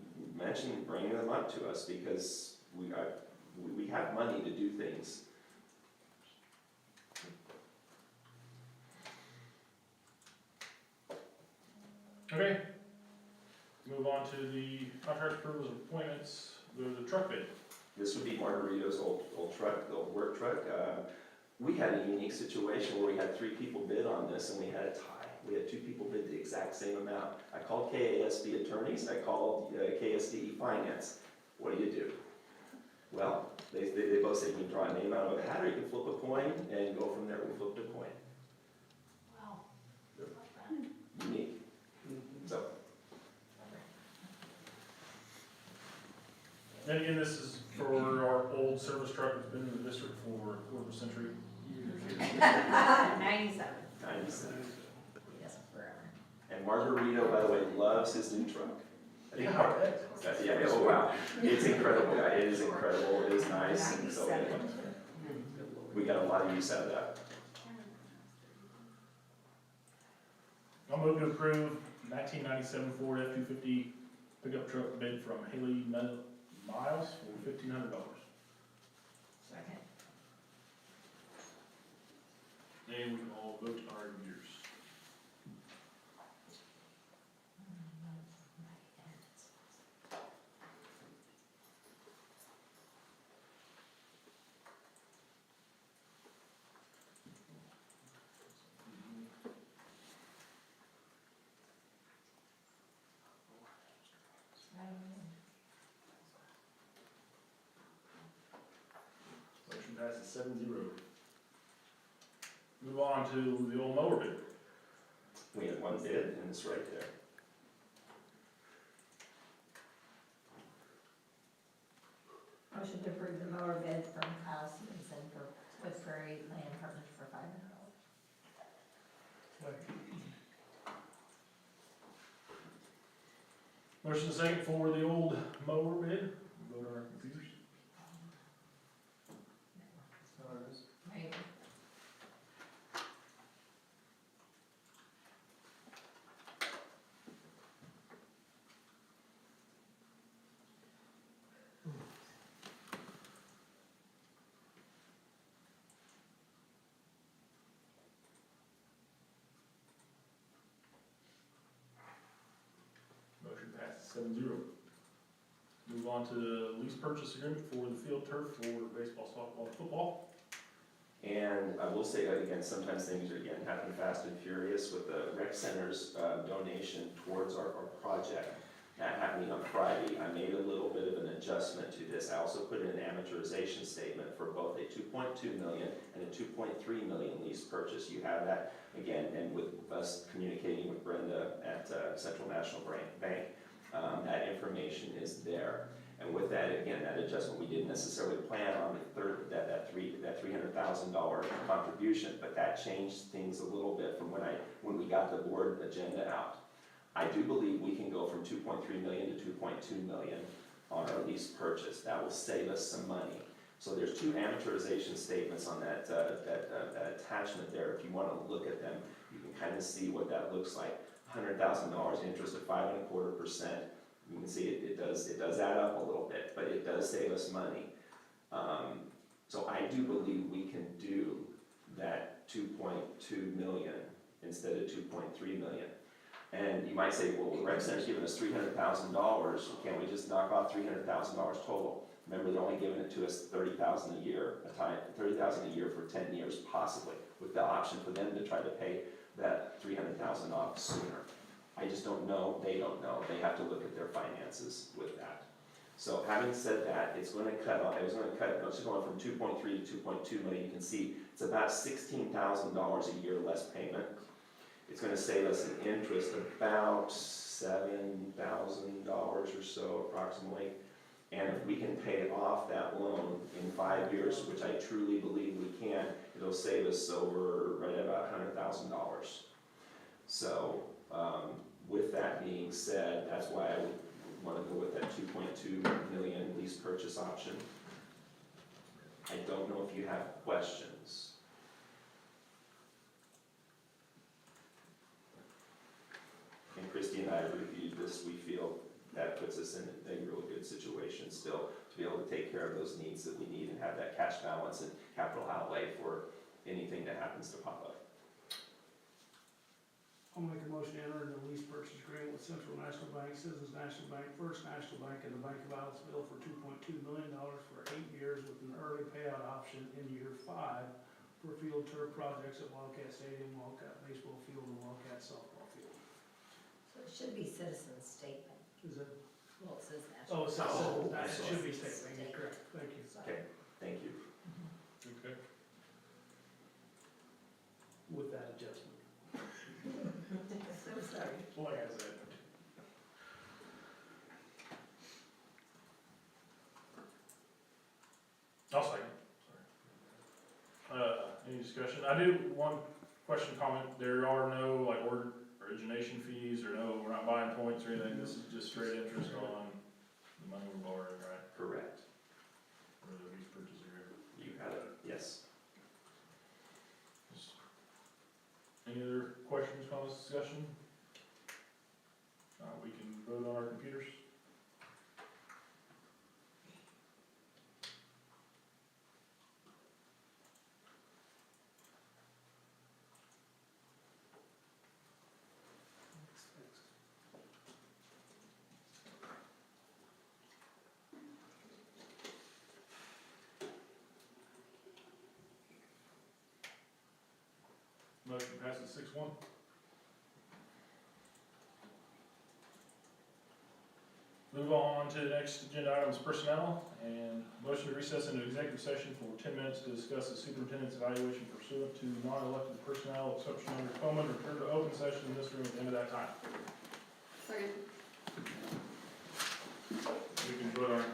mention bringing them up to us, because we have money to do things. Okay. Move on to the contract approvals and appointments. There's a truck bid. This would be Margarito's old truck, the old work truck. We had a unique situation where we had 3 people bid on this and we had a tie. We had 2 people bid the exact same amount. I called KASB attorneys, I called KSDE finance. What do you do? Well, they both said you can draw a name out of a hat or you can flip a coin and go from there. We flipped a coin. Wow. Unique. So, And again, this is for our old service truck that's been in the district for a quarter of a century. 97. 97. Yes, forever. And Margarito, by the way, loves his new truck. I think Yeah. yeah, oh wow. It's incredible, guy. It is incredible. It is nice. And so 97. we got a lot of use out of that. I'll move to approve 1997 Ford F-250 pickup truck bid from Haley Miles for $1,500. Second. And we can all vote our years. Motion passes 7-0. Move on to the old mower bid. We had one bid and it's right there. Motion to approve the mower bid from Kyle Stevenson for Swift Prairie Land Partners for $500. Motion second for the old mower bid, vote on our computers. Maybe. Motion passes 7-0. Move on to the lease purchase agreement for the field turf for baseball, softball, and football. And I will say that again, sometimes things are again happen fast and furious with the rec center's donation towards our project. That happening on Friday, I made a little bit of an adjustment to this. I also put in an amortization statement for both a 2.2 million and a 2.3 million lease purchase. You have that again, and with us communicating with Brenda at Central National Bank, that information is there. And with that, again, that adjustment, we didn't necessarily plan on that $300,000 contribution, but that changed things a little bit from when we got the board agenda out. I do believe we can go from 2.3 million to 2.2 million on our lease purchase. That will save us some money. So there's two amortization statements on that attachment there. If you want to look at them, you can kind of see what that looks like. $100,000 interest at 5.25%. You can see it does add up a little bit, but it does save us money. So I do believe we can do that 2.2 million instead of 2.3 million. And you might say, well, the rec center's giving us $300,000. Can't we just knock off $300,000 total? Remember, they're only giving it to us $30,000 a year $30,000 a year for 10 years, possibly, with the option for them to try to pay that $300,000 off sooner. I just don't know, they don't know, they have to look at their finances with that. So having said that, it's going to cut off, it's going from 2.3 to 2.2 million, you can see it's about $16,000 a year less payment. It's going to save us in interest about $7,000 or so approximately. And if we can pay off that loan in 5 years, which I truly believe we can, it'll save us over right at about $100,000. So with that being said, that's why I would want to go with that 2.2 million lease purchase option. I don't know if you have questions. And Christy and I reviewed this. We feel that puts us in a real good situation still to be able to take care of those needs that we need and have that cash balance and capital outlay for anything that happens to pop up. I'll make a motion to enter into lease purchase agreement with Central National Bank, Citizens National Bank, First National Bank, and the Bank of Aliceville for $2.2 million for 8 years with an early payout option in year 5 for field turf projects at Wildcat Stadium, Wildcat Baseball Field, and Wildcat Softball Field. So it should be citizen statement. Is it? Well, it says national. It should be statement, you're correct, thank you. Okay, thank you. Okay. With that adjustment. So sorry. Like I said. I'll second. Sorry. Any discussion? I do one question, comment. There are no like origination fees or no, we're not buying points or anything. This is just straight interest on the money we're borrowing, right? Correct. For the lease purchase agreement. You have it, yes. Any other questions, comments, discussion? We can vote on our computers. Motion passes 6-1. move on to the next agenda items, personnel, and motion to recess into executive session for 10 minutes to discuss the superintendent's evaluation pursuant to non-elected personnel exception under Coleman, return to open session in this room at the end of that time. Second. We can vote on it.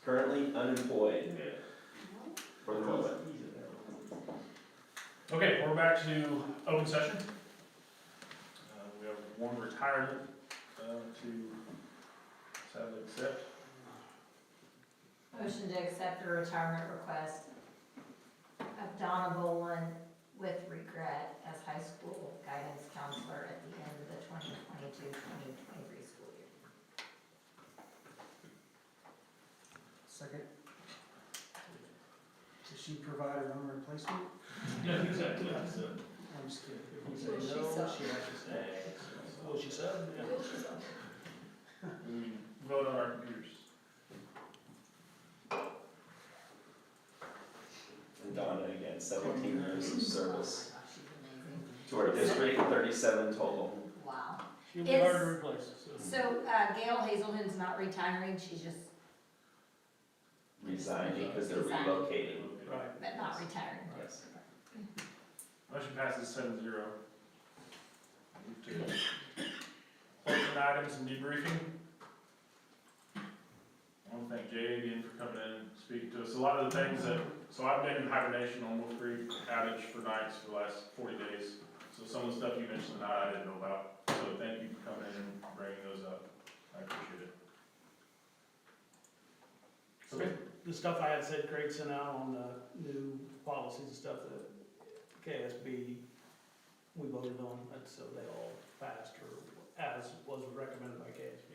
currently unemployed for the moment. Okay, we're back to open session. We have one retirement to sadly accept. Motion to accept the retirement request of Donna Boland with regret as high school guidance counselor at the end of the 2022-2023 school year. Second. Does she provide her own replacement? Yeah, exactly. I'm just kidding. If you Will say she no, sub? she has to stay. Well, she said, yeah. We vote on our computers. And Donna, again, 17 years of service Oh my gosh, she's amazing. to our district, 37 total. Wow. She'll be hard to Is- replace, so. So Gail Hazelton's not retiring, she's just, Resigning because they're Resigning. relocating. Right. but not retiring. Yes. Motion passes 7-0. Move to appointment items and debriefing. I want to thank Jay again for coming in and speaking to us. A lot of the things that, so I've been in hibernation on Wolf Creek outage for nights for the last 40 days. So some of the stuff you mentioned tonight I didn't know about. So thank you for coming in and bringing those up. I appreciate it. So the stuff I had said Craig sent out on the new policies and stuff that KSB, we voted on, and so they all passed, or as was recommended by KSB.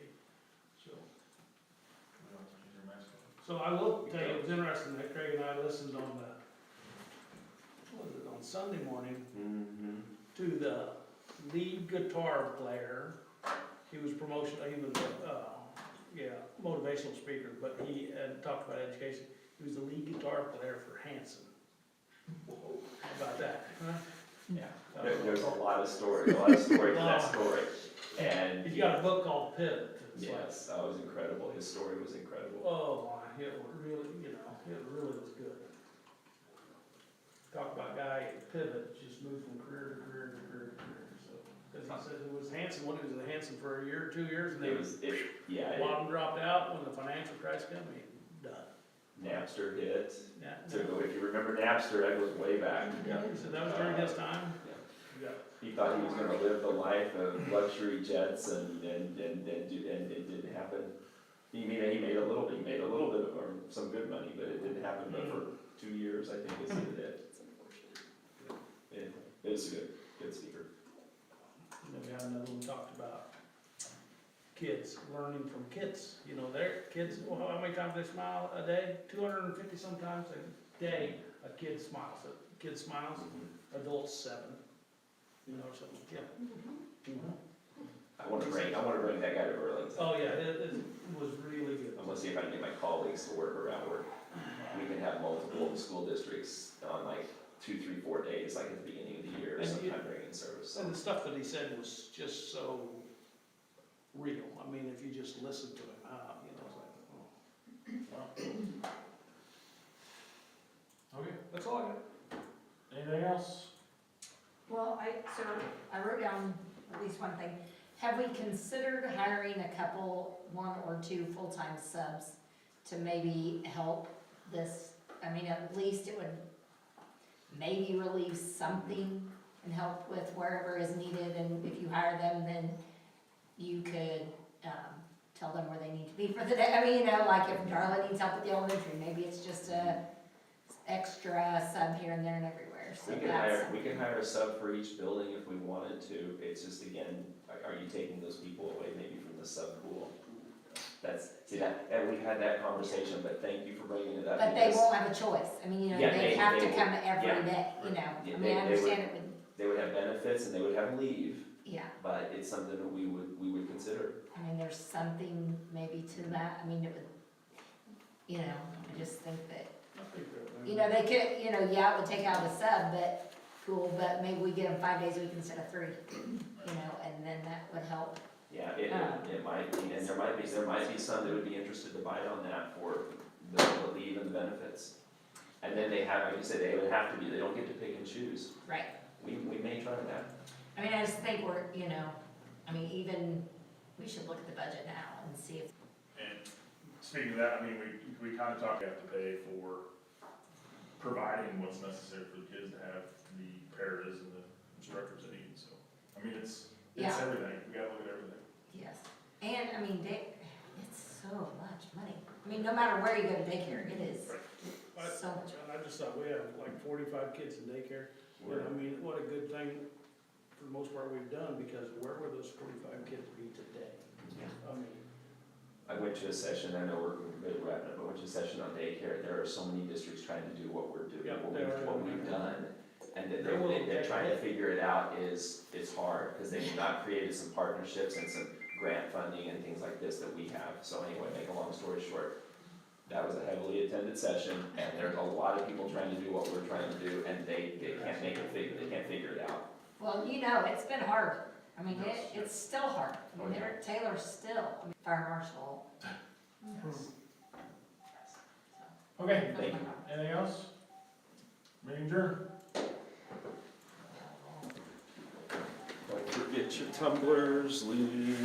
So I will tell you, it was interesting that Craig and I listened on what was it, on Sunday morning, Mm-hmm. to the lead guitar player. He was motivational speaker, but he had talked about education. He was the lead guitar player for Hanson. How about that? Huh? Yeah, there's a lot of story to that story. And He's got a book called Pivot. It's like, yes, that was incredible. His story was incredible. oh my, it really, it really was good. Talk about guy at Pivot, just moved from career to career to career to career, so. Cause he said it was Hanson, when he was at Hanson for a year, 2 years, and then Yeah, bottom dropped out when the financial crisis came, done. Napster hit. Yeah. So if you remember Napster, that goes way back. Yeah, so that was during his time? Yeah. He thought he was gonna live the life of luxury jets and it didn't happen. He made a little bit of, or some good money, but it didn't happen, but for 2 years, I think is it. It was a good speaker. And then we had another one talked about kids, learning from kids. You know, their kids, well, how many times they smile a day? 250 sometimes a day, a kid smiles. Adults 7. You know, something, yeah. I wanna bring that guy to Burlington. Oh, yeah, it was really good. I'm gonna see if I can get my colleagues to work around where we can have multiple school districts on like 2, 3, 4 days, like at the beginning of the year, And sometime during in service. And the stuff that he said was just so real. I mean, if you just listen to him, it's like, oh. Okay, That's all I got. anything else? Well, I wrote down at least one thing. Have we considered hiring a couple, 1 or 2 full-time subs to maybe help this? I mean, at least it would maybe relieve something and help with wherever is needed, and if you hire them, then you could, tell them where they need to be for the day. I mean, you know, like if Darla needs help with the elementary, maybe it's just a extra sub here and there and everywhere, so that's. We can hire a sub for each building if we wanted to. It's just, again, are you taking those people away maybe from the sub pool? And we had that conversation, but thank you for bringing it up. But they because won't have a choice, I mean, you know, Yeah, they have to will. come every Yeah. day, you know, Yeah, I mean, I they understand it would, They would have benefits and they would have leave, yeah, but it's something that we would consider. I mean, there's something maybe to that, I mean, it would, you know, I just think that, you know, they could, you know, yeah, it would take out a sub, but, cool, but maybe we get them 5 days a week instead of 3, you know, and then that would help. Yeah, it might be, and there might be some that would be interested to bite on that for the leave and the benefits. And then they have, like you said, they would have to be, they don't get to pick and choose. Right. We may try that. I mean, I just think we're, you know, I mean, even, we should look at the budget now and see if, And speaking of that, I mean, we kind of talk, you have to pay for providing what's necessary for the kids to have the paras and the instructors they need, so. I mean, it's Yeah. everything, we gotta look at everything. Yes, and I mean, it's so much money. I mean, no matter where you go to daycare, it is so much. And I just thought we have like 45 kids in daycare. And I mean, what a good thing, for the most part, we've done, because where would those 45 kids be today? I mean, I went to a session, I know we're good at wrapping up, but went to a session on daycare, there are so many districts trying to do what we're doing, Yeah, what there are. we've done. And that They're willing to they're take trying to it. figure it out it's hard, because they've not created some partnerships and some grant funding and things like this that we have. So anyway, make a long story short, that was a heavily attended session, and there's a lot of people trying to do what we're trying to do, and they can't make it they can't figure it out. Well, you know, it's been hard. I mean, it's still hard. I mean, Taylor's still, I mean, fire marshal. Okay, Thank you. anything else? Meeting adjourned. Don't forget your tumblers, leave.